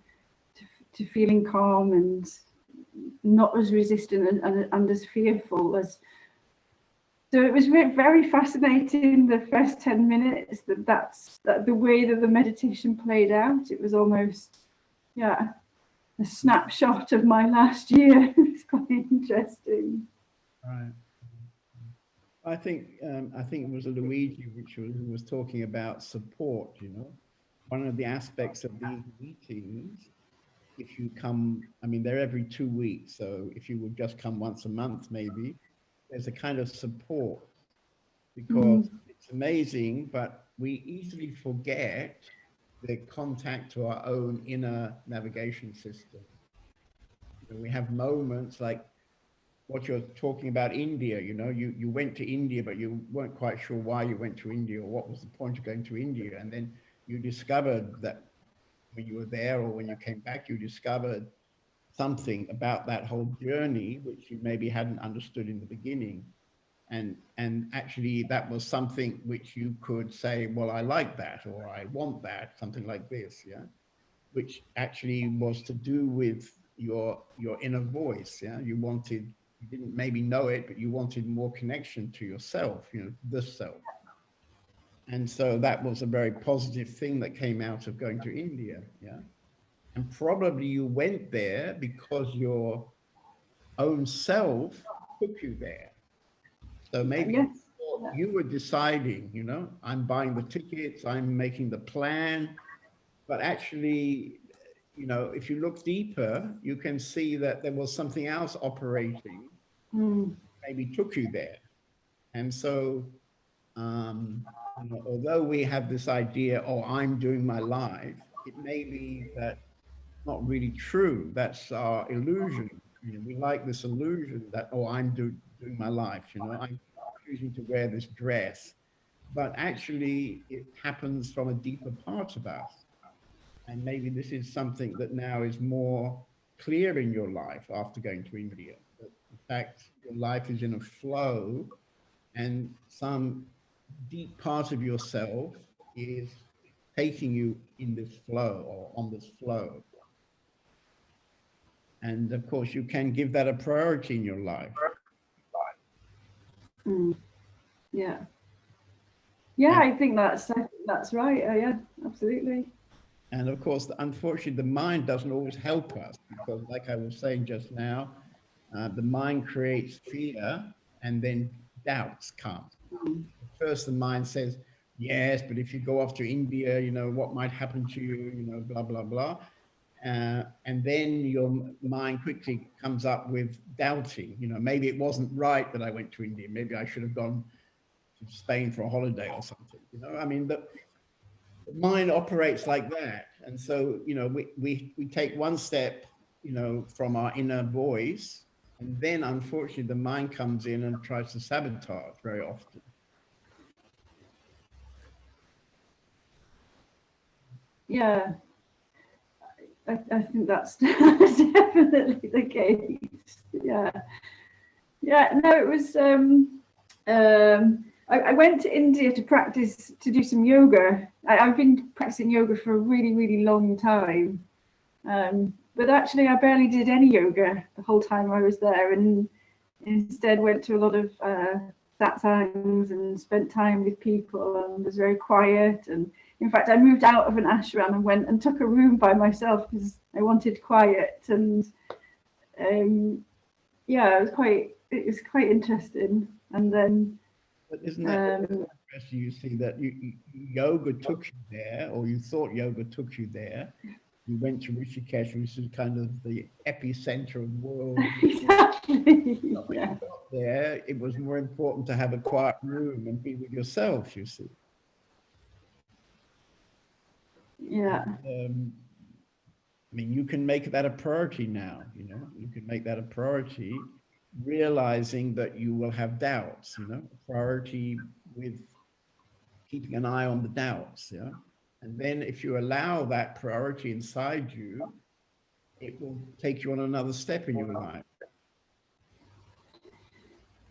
feeling calm and not as resistant and as fearful as. So it was very fascinating the first 10 minutes that's the way that the meditation played out. It was almost, yeah, a snapshot of my last year. It's quite interesting. Right. I think it was Luigi who was talking about support. You know, one of the aspects of these meetings, if you come, I mean, they're every 2 weeks, so if you would just come once a month, maybe there's a kind of support, because it's amazing, but we easily forget the contact to our own inner navigation system. You know, we have moments like what you're talking about India, you know, you went to India, but you weren't quite sure why you went to India or what was the point of going to India. And then you discovered that when you were there or when you came back, you discovered something about that whole journey, which you maybe hadn't understood in the beginning. And actually that was something which you could say, well, I like that, or I want that, something like this, yeah, which actually was to do with your inner voice, yeah. You didn't maybe know it, but you wanted more connection to yourself, you know, the self. And so that was a very positive thing that came out of going to India, yeah. And probably you went there because your own self took you there. So maybe Yes. you were deciding, you know, I'm buying the tickets, I'm making the plan, but actually, you know, if you look deeper, you can see that there was something else operating, maybe took you there. And so, you know, although we have this idea, oh, I'm doing my life, it may be that not really true. That's our illusion. You know, we like this illusion that, oh, I'm doing my life, you know, I'm choosing to wear this dress. But actually, it happens from a deeper part of us. And maybe this is something that now is more clear in your life after going to India. That in fact, your life is in a flow, and some deep part of yourself is taking you in this flow or on this flow. And of course, you can give that a priority in your life. Yeah. Yeah, I think that's right. Yeah, absolutely. And of course, unfortunately, the mind doesn't always help us, because like I was saying just now, the mind creates fear and then doubts come. First, the mind says, yes, but if you go off to India, you know, what might happen to you, you know, blah, blah, blah. And then your mind quickly comes up with doubting, you know, maybe it wasn't right that I went to India. Maybe I should have gone to Spain for a holiday or something, you know. I mean, the mind operates like that. And so, you know, we take one step, you know, from our inner voice, and then unfortunately the mind comes in and tries to sabotage very often. Yeah, I think that's definitely the case. Yeah. Yeah, no, it was, I went to India to do some yoga. I've been practicing yoga for a really, really long time. But actually I barely did any yoga the whole time I was there, and instead went to a lot of satsangs and spent time with people and was very quiet. And in fact, I moved out of an ashram and went and took a room by myself because I wanted quiet. And yeah, it was quite interesting. And then, but isn't that interesting? You see that yoga took you there, or you thought yoga took you there. You went to Rishikesh, which is kind of the epicenter of the world. Exactly. When you got there, it was more important to have a quiet room and be with yourself, you see. Yeah. And, I mean, you can make that a priority now, you know, you can make that a priority, realizing that you will have doubts, you know, a priority with keeping an eye on the doubts, yeah. And then if you allow that priority inside you, it will take you on another step in your life.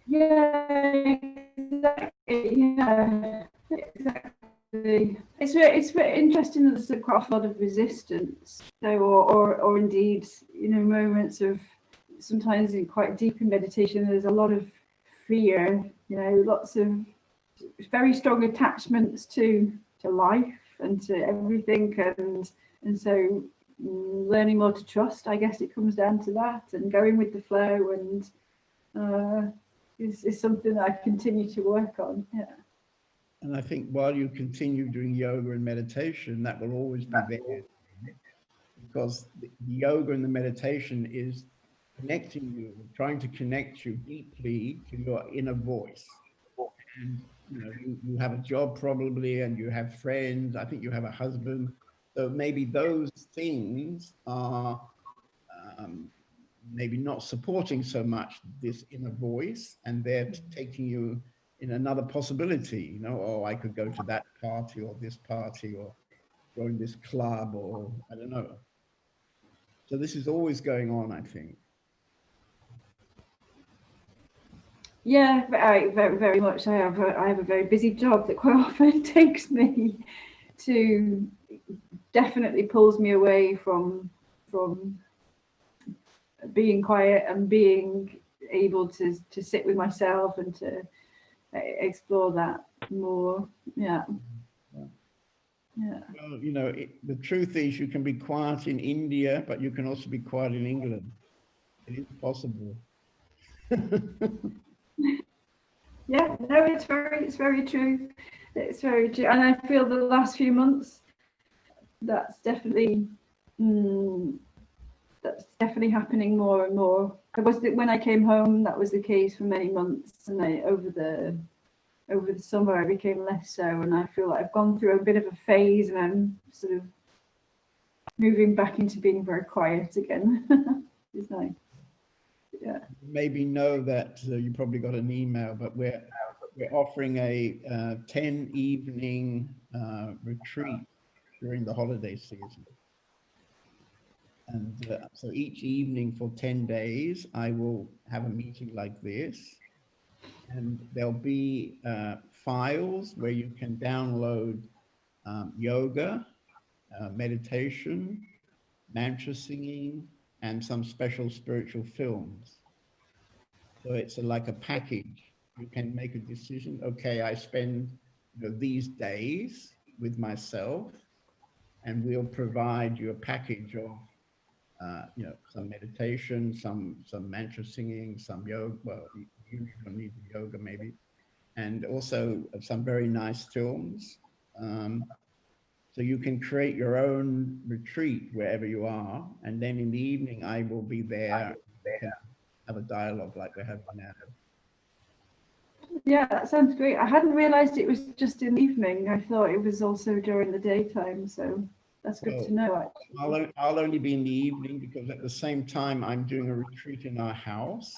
Yeah, exactly. Yeah, exactly. It's very interesting that there's quite a lot of resistance, so or indeed, you know, moments of sometimes in quite deep in meditation. There's a lot of fear, you know, lots of very strong attachments to life and to everything, and so learning more to trust. I guess it comes down to that, and going with the flow, and is something that I continue to work on. Yeah. And I think while you continue doing yoga and meditation, that will always be there, because the yoga and the meditation is connecting you, trying to connect you deeply to your inner voice. And you know, you have a job probably, and you have friends. I think you have a husband. So maybe those things are maybe not supporting so much this inner voice, and they're taking you in another possibility, you know, oh, I could go to that party or this party or join this club, or I don't know. So this is always going on, I think. Yeah, very, very much. I have a very busy job that quite often takes me to, definitely pulls me away from being quiet and being able to sit with myself and to explore that more. Yeah. Yeah. Well, you know, the truth is you can be quiet in India, but you can also be quiet in England. It is possible. Yeah, no, it's very true. It's very true, and I feel the last few months that's definitely happening more and more. When I came home, that was the case for many months, and over the summer I became less so, and I feel like I've gone through a bit of a phase, and I'm sort of moving back into being very quiet again. It's nice. Yeah. You maybe know that you probably got an email, but we're offering a 10 evening retreat during the holiday season. And so each evening for 10 days, I will have a meeting like this, and there'll be files where you can download yoga, meditation, mantra singing, and some special spiritual films. So it's like a package. You can make a decision. Okay, I spend these days with myself, and we'll provide you a package of some meditation, some mantra singing, some yoga. Well, you don't need the yoga maybe, and also some very nice films. So you can create your own retreat wherever you are, and then in the evening I will be there. Have a dialogue like we're having now. Yeah, that sounds great. I hadn't realised it was just in the evening. I thought it was also during the daytime. So that's good to know. Actually. I'll only be in the evening, because at the same time I'm doing a retreat in our house.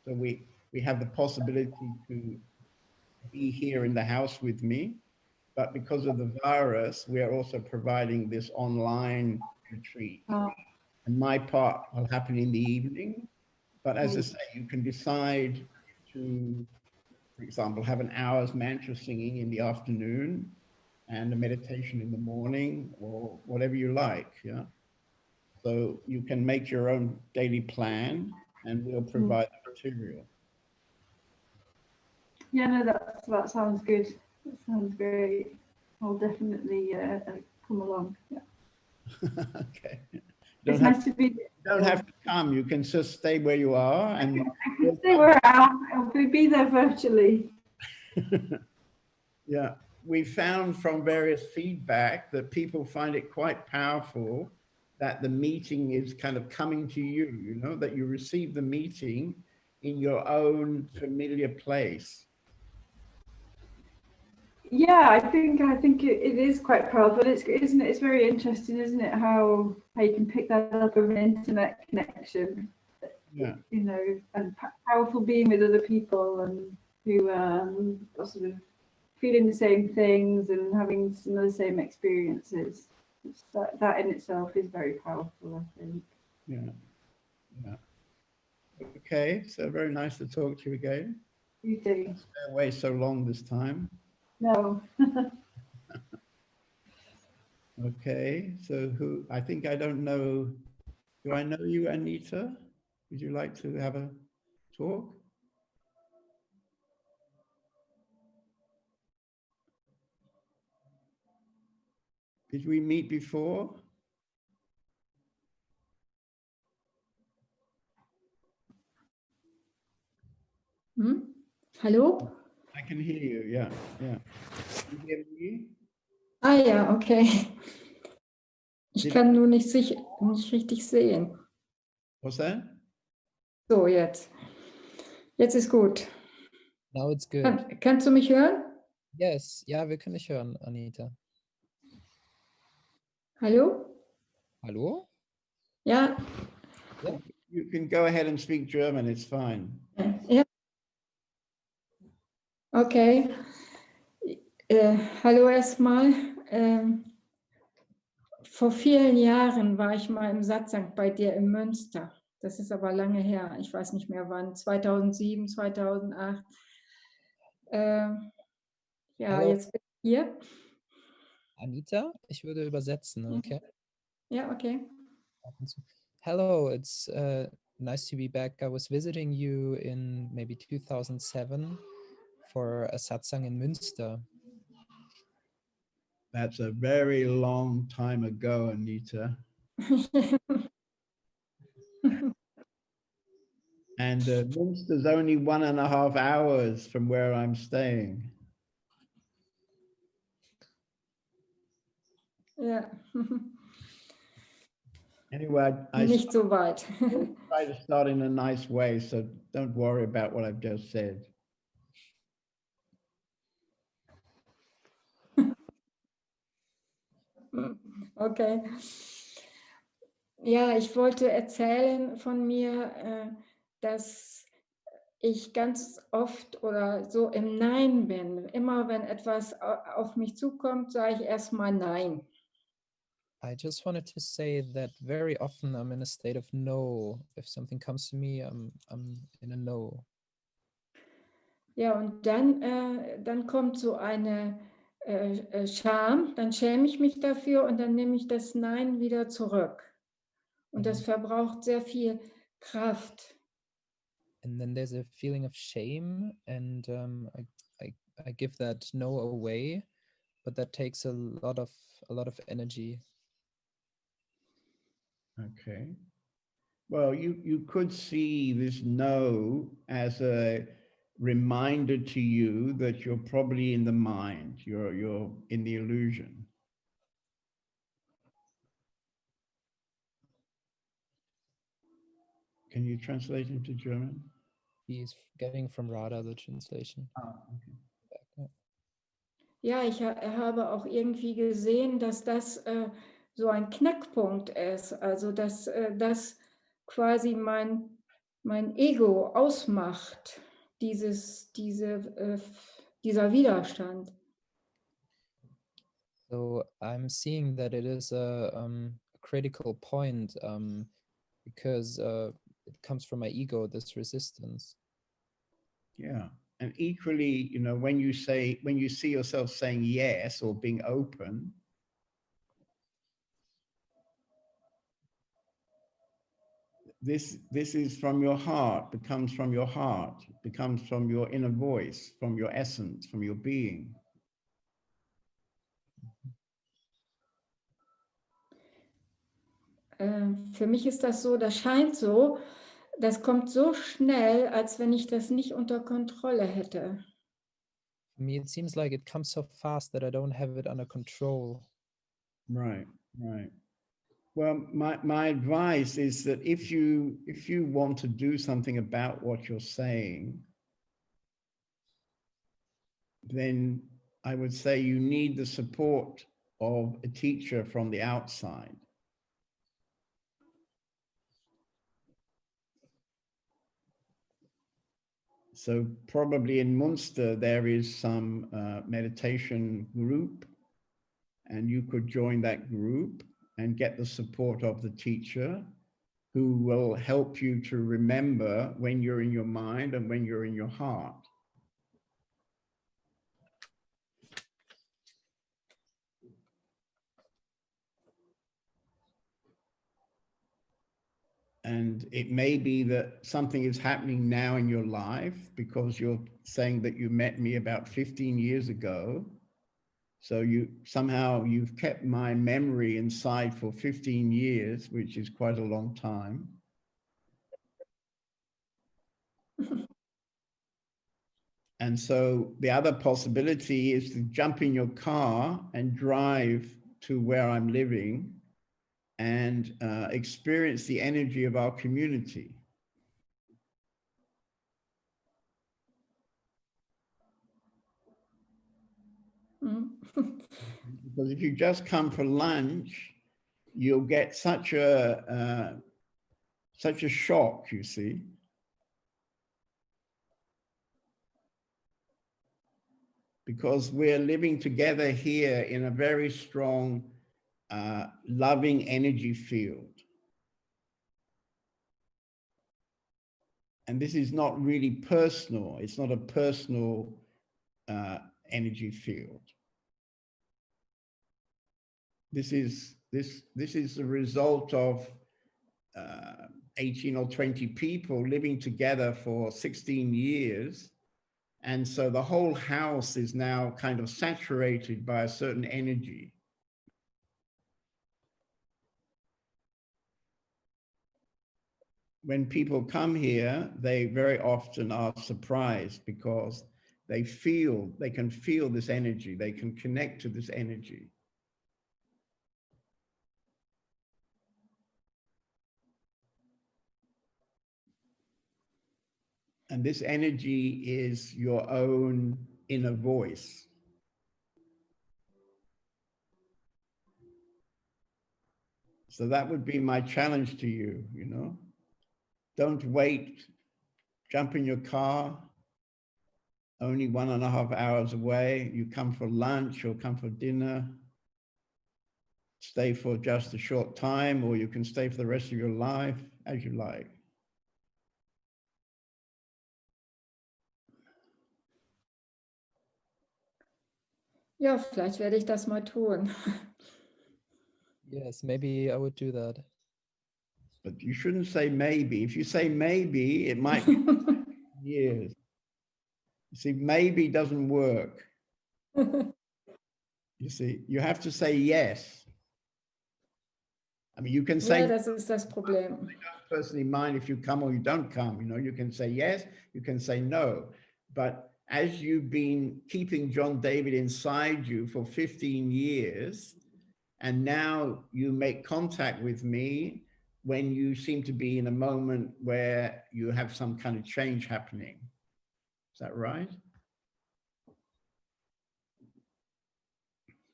So we have the possibility to be here in the house with me, but because of the virus, we are also providing this online retreat. And my part will happen in the evening. But as I say, you can decide to, for example, have an hour's mantra singing in the afternoon and a meditation in the morning, or whatever you like. Yeah. So you can make your own daily plan, and we'll provide the material. Yeah, no, that sounds good. That sounds great. I'll definitely come along. Yeah. Okay. It's nice to be. You don't have to come. You can just stay where you are, and I can stay where I am. I'll be there virtually. Yeah, we found from various feedback that people find it quite powerful that the meeting is kind of coming to you. You know, that you receive the meeting in your own familiar place. Yeah, I think it is quite powerful. Isn't it? It's very interesting, isn't it? How you can pick that up of an internet connection. Yeah. You know, and powerful being with other people and who are sort of feeling the same things and having some of the same experiences. That in itself is very powerful, I think. Yeah. Yeah. Okay, so very nice to talk to you again. You do. Stay away so long this time. No. Okay, so who, I think I don't know, do I know you, Anita? Would you like to have a talk? Did we meet before? Hm? Hallo? I can hear you, yeah, yeah. You hear me? Ah ja, okay. Ich Did- kann nur nicht richtig sehen. What's that? So, jetzt. Jetzt ist gut. Now it's good. Kannst du mich hören? Yes, ja, wir können dich hören, Anita. Hallo? Hallo? Ja. You can go ahead and speak German, it's fine. Ja. Okay. Hallo erstmal. Vor vielen Jahren war ich mal im Satzang bei dir in Münster. Das ist aber lange her. Ich weiß nicht mehr wann. 2007, 2008. Ja, Hallo. jetzt bin ich hier. Anita, ich würde übersetzen, okay? Ja, okay. Hello, it's nice to be back. I was visiting you in maybe 2007 for a satsang in Münster. That's a very long time ago, Anita. And Münster's only 1.5 hours from where I'm staying. Ja. Anyway, I Nicht so weit. try to start in a nice way, so don't worry about what I've just said. Okay. Ja, ich wollte erzählen von mir, dass ich ganz oft oder so im Nein bin. Immer wenn etwas auf mich zukommt, sage ich erstmal Nein. I just wanted to say that very often I'm in a state of no. If something comes to me, I'm in a no. Ja, und dann kommt so eine Scham, dann schäme ich mich dafür und dann nehme ich das Nein wieder zurück. Und das verbraucht sehr viel Kraft. And then there's a feeling of shame, and I give that no away, but that takes a lot of energy. Okay. Well, you could see this no as a reminder to you that you're probably in the mind, you're in the illusion. Can you translate into German? He's getting from Radha the translation. Oh, okay. Ja, ich habe auch irgendwie gesehen, dass das so ein Knackpunkt ist. Also, dass das quasi mein Ego ausmacht, dieser Widerstand. So I'm seeing that it is a critical point because it comes from my ego, this resistance. Yeah. And equally, you know, when you see yourself saying yes or being open, this is from your heart, becomes from your heart, becomes from your inner voice, from your essence, from your being. Für mich ist das so, das scheint so, das kommt so schnell, als wenn ich das nicht unter Kontrolle hätte. For me, it seems like it comes so fast that I don't have it under control. Right, right. Well, my advice is that if you want to do something about what you're saying, then I would say you need the support of a teacher from the outside. So probably in Munster, there is some meditation group, and you could join that group and get the support of the teacher who will help you to remember when you're in your mind and when you're in your heart. And it may be that something is happening now in your life because you're saying that you met me about 15 years ago. So you've kept my memory inside for 15 years, which is quite a long time. And so the other possibility is to jump in your car and drive to where I'm living and experience the energy of our community. Because if you just come for lunch, you'll get such a shock, you see. Because we're living together here in a very strong, loving energy field. And this is not really personal. It's not a personal energy field. This is the result of 18 or 20 people living together for 16 years. And so the whole house is now kind of saturated by a certain energy. When people come here, they very often are surprised because they can feel this energy. They can connect to this energy. And this energy is your own inner voice. So that would be my challenge to you, you know. Don't wait, jump in your car, only 1.5 hours away. You come for lunch or come for dinner, stay for just a short time, or you can stay for the rest of your life, as you like. Ja, vielleicht werde ich das mal tun. Yes, maybe I would do that. But you shouldn't say maybe. If you say maybe, it might be years. You see, maybe doesn't work. You see, you have to say yes. I mean, you can say, Ja, das ist das Problem. I don't personally mind if you come or you don't come, you know, you can say yes, you can say no. But as you've been keeping John David inside you for 15 years, and now you make contact with me when you seem to be in a moment where you have some kind of change happening. Is that right?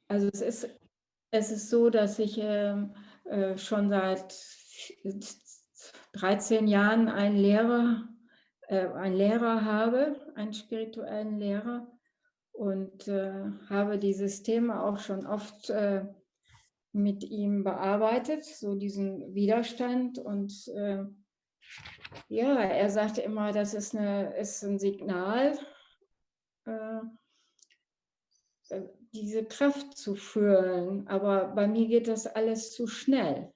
Also es ist so, dass ich schon seit 13 Jahren einen Lehrer habe, einen spirituellen Lehrer, und habe dieses Thema auch schon oft mit ihm bearbeitet, so diesen Widerstand. Und ja, er sagte immer, das ist ein Signal, diese Kraft zu fühlen. Aber bei mir geht das alles zu schnell.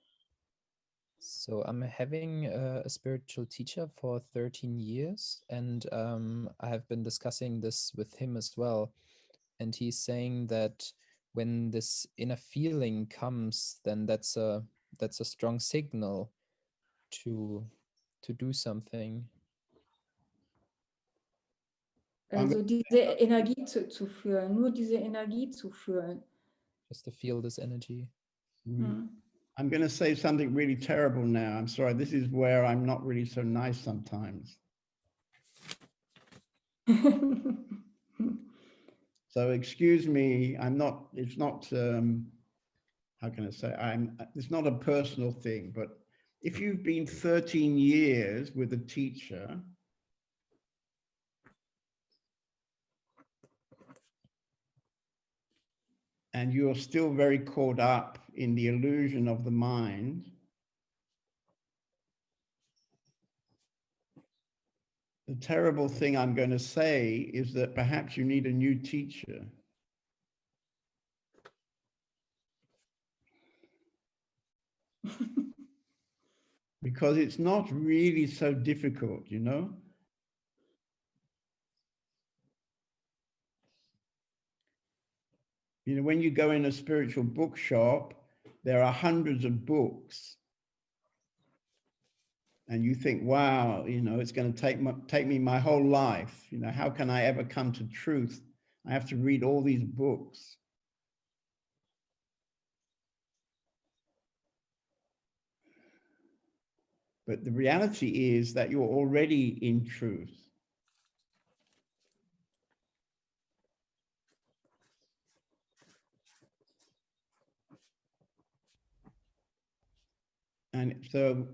So I'm having a spiritual teacher for 13 years, and I have been discussing this with him as well. And he's saying that when this inner feeling comes, then that's a strong signal to do something. Also diese Energie zu fühlen, nur diese Energie zu fühlen. Just to feel this energy. I'm going to say something really terrible now. I'm sorry. This is where I'm not really so nice sometimes. So excuse me. It's not, how can I say, it's not a personal thing, but if you've been 13 years with a teacher, and you're still very caught up in the illusion of the mind, the terrible thing I'm going to say is that perhaps you need a new teacher. because it's not really so difficult, you know? You know, when you go in a spiritual bookshop, there are hundreds of books. And you think, wow, you know, it's going to take me my whole life. You know, how can I ever come to truth? I have to read all these books. But the reality is that you're already in truth. And so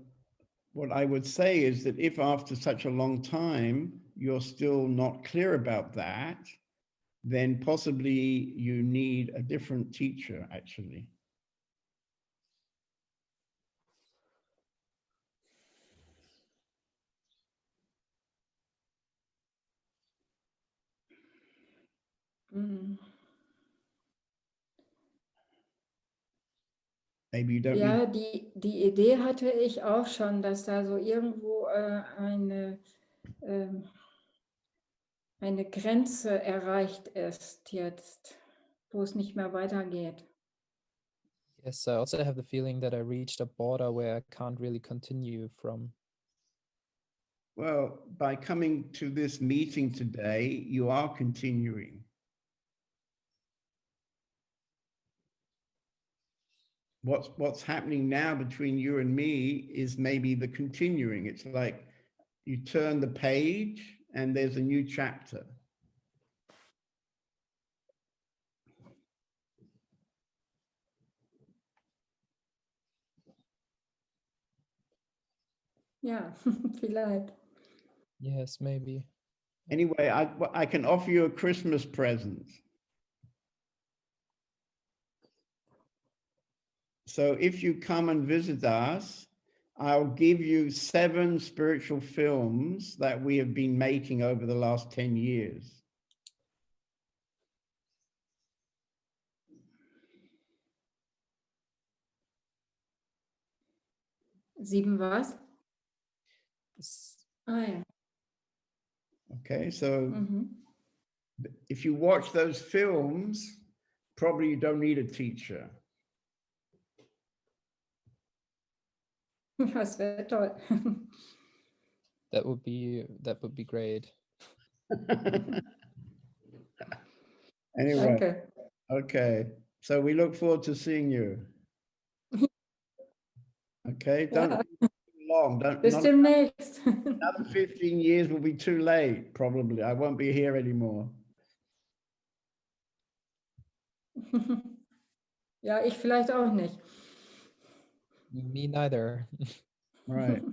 what I would say is that if after such a long time, you're still not clear about that, then possibly you need a different teacher, actually. Mhm. Maybe you don't Ja, need. die Idee hatte ich auch schon, dass da so irgendwo eine Grenze erreicht ist jetzt, wo es nicht mehr weitergeht. Yes, I also have the feeling that I reached a border where I can't really continue from. Well, by coming to this meeting today, you are continuing. What's happening now between you and me is maybe the continuing. It's like you turn the page and there's a new chapter. Ja, vielleicht. Yes, maybe. Anyway, I can offer you a Christmas present. So if you come and visit us, I'll give you 7 spiritual films that we have been making over the last 10 years. Sieben was? Ah ja. Okay, so Mhm. if you watch those films, probably you don't need a teacher. Das wäre toll. That would be great. Anyway, Danke. okay. So we look forward to seeing you. Okay, don't Ja, be too long. bis demnächst. Another 15 years will be too late, probably. I won't be here anymore. Ja, ich vielleicht auch nicht. Me neither. Right.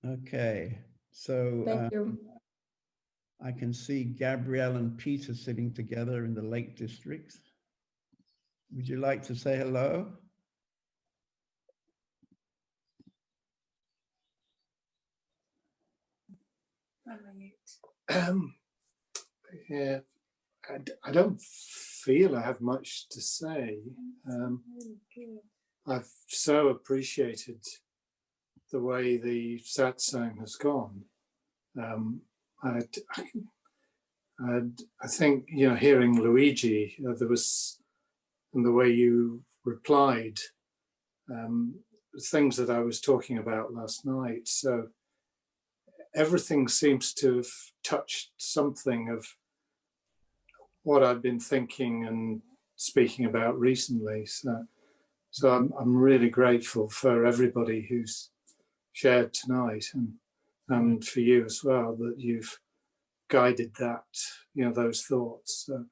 Okay. So Thank you. I can see Gabrielle and Peter sitting together in the Lake District. Would you like to say hello? Yeah, I don't feel I have much to say. I've so appreciated the way the satsang has gone. I think, you know, hearing Luigi, there was, and the way you replied, things that I was talking about last night. So everything seems to have touched something of what I've been thinking and speaking about recently. So I'm really grateful for everybody who's shared tonight, and for you as well, that you've guided that, you know, those thoughts. So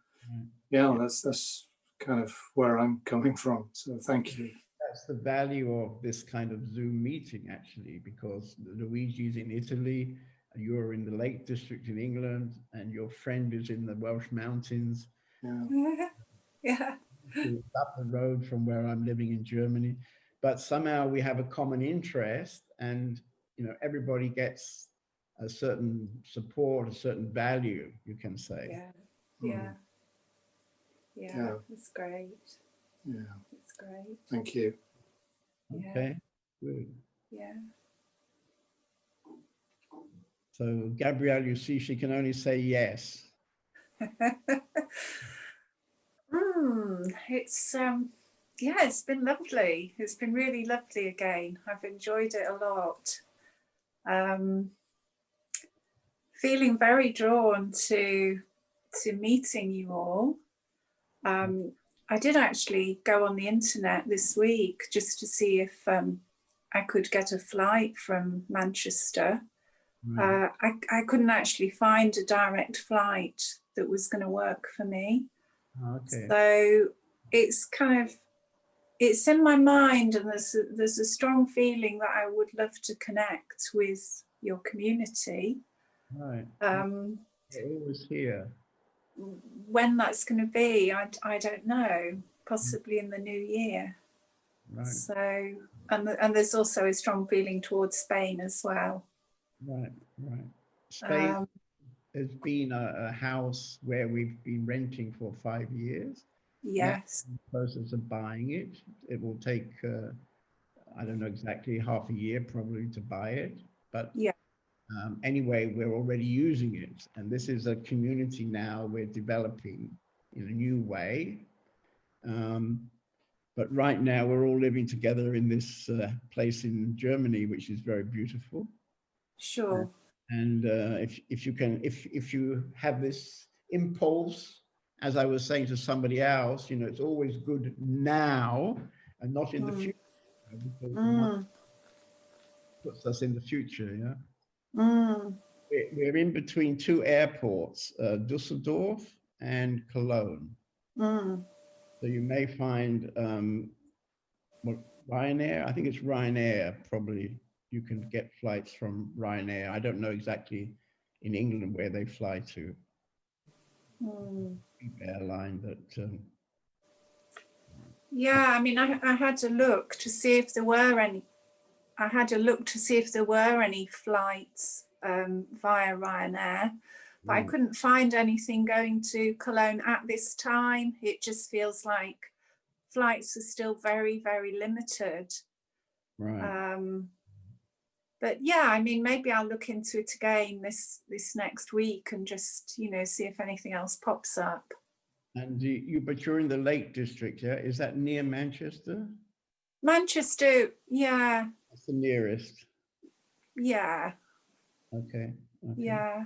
yeah, that's kind of where I'm coming from. So thank you. That's the value of this kind of Zoom meeting, actually, because Luigi's in Italy, you're in the Lake District in England, and your friend is in the Welsh Mountains. Yeah. It's up the road from where I'm living in Germany. But somehow we have a common interest, and you know, everybody gets a certain support, a certain value, you can say. Yeah. It's great. Yeah. It's great. Thank you. Okay. Good. Yeah. So Gabrielle, you see, she can only say yes. It's yeah, it's been lovely. It's been really lovely again. I've enjoyed it a lot. Feeling very drawn to meeting you all. I did actually go on the internet this week just to see if I could get a flight from Manchester. Right. I couldn't actually find a direct flight that was going to work for me. Okay. So it's kind of, it's in my mind, and there's a strong feeling that I would love to connect with your community. Right. They're always here. When that's going to be, I don't know. Possibly in the new year. Right. So, and there's also a strong feeling towards Spain as well. Right. Right. Spain has been a house where we've been renting for 5 years. Yes. Now, in the process of buying it. It will take, I don't know exactly, half a year probably to buy it. But yeah. Anyway, we're already using it. And this is a community now we're developing in a new way. But right now we're all living together in this place in Germany, which is very beautiful. Sure. And if you have this impulse, as I was saying to somebody else, you know, it's always good now and not in the future, because it puts us in the future. Yeah. We're in between two airports, Düsseldorf and Cologne. So you may find Ryanair. I think it's Ryanair. Probably you can get flights from Ryanair. I don't know exactly in England where they fly to. Airline, but yeah, I mean, I had a look to see if there were any. I had a look to see if there were any flights via Ryanair, but I couldn't find anything going to Cologne at this time. It just feels like flights are still very, very limited. Right. But yeah, I mean, maybe I'll look into it again this next week and just, you know, see if anything else pops up. And but you're in the Lake District, yeah? Is that near Manchester? Manchester, yeah. That's the nearest. Yeah. Okay. Yeah.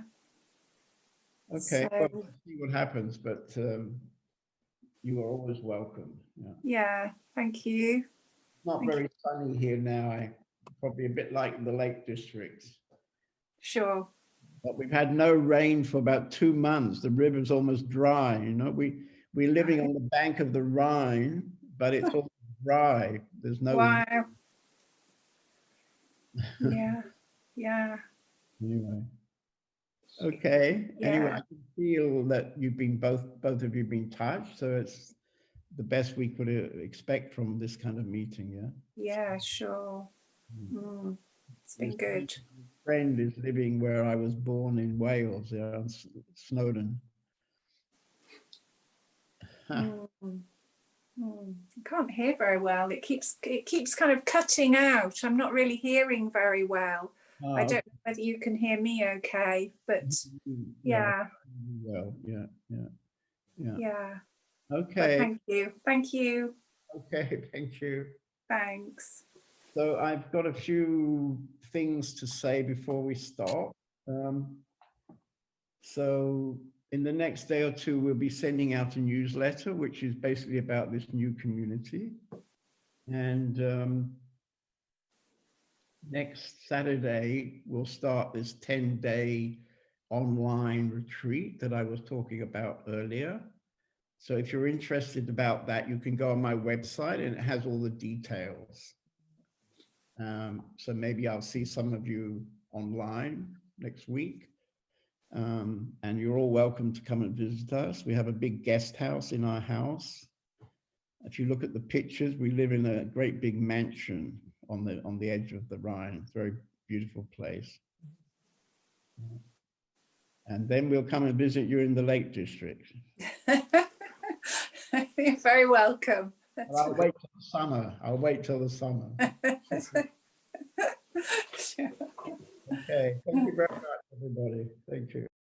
Okay, so, well, we'll see what happens, but you are always welcome. Yeah, thank you. Not very sunny here now. Probably a bit like the Lake District. Sure. But we've had no rain for about 2 months. The river's almost dry. You know, we're living on the bank of the Rhine, but it's all dry. There's no. Wow. Yeah. Yeah. Anyway. Okay. Yeah. Anyway, I can feel that you've been both of you been touched. So it's the best we could expect from this kind of meeting. Yeah. Yeah. Sure. It's been good. Friend is living where I was born in Wales, in Snowdon. I can't hear very well. It keeps kind of cutting out. I'm not really hearing very well. I don't know whether you can hear me okay, but yeah. Well, yeah. Yeah. Okay. But thank you. Okay, thank you. Thanks. So I've got a few things to say before we start. So in the next day or two, we'll be sending out a newsletter, which is basically about this new community. And next Saturday, we'll start this 10-day online retreat that I was talking about earlier. So if you're interested about that, you can go on my website and it has all the details. So maybe I'll see some of you online next week. And you're all welcome to come and visit us. We have a big guest house in our house. If you look at the pictures, we live in a great big mansion on the edge of the Rhine. It's a very beautiful place. And then we'll come and visit you in the Lake District. You're very welcome. I'll wait till the summer. Okay, thank you very much, everybody. Thank you.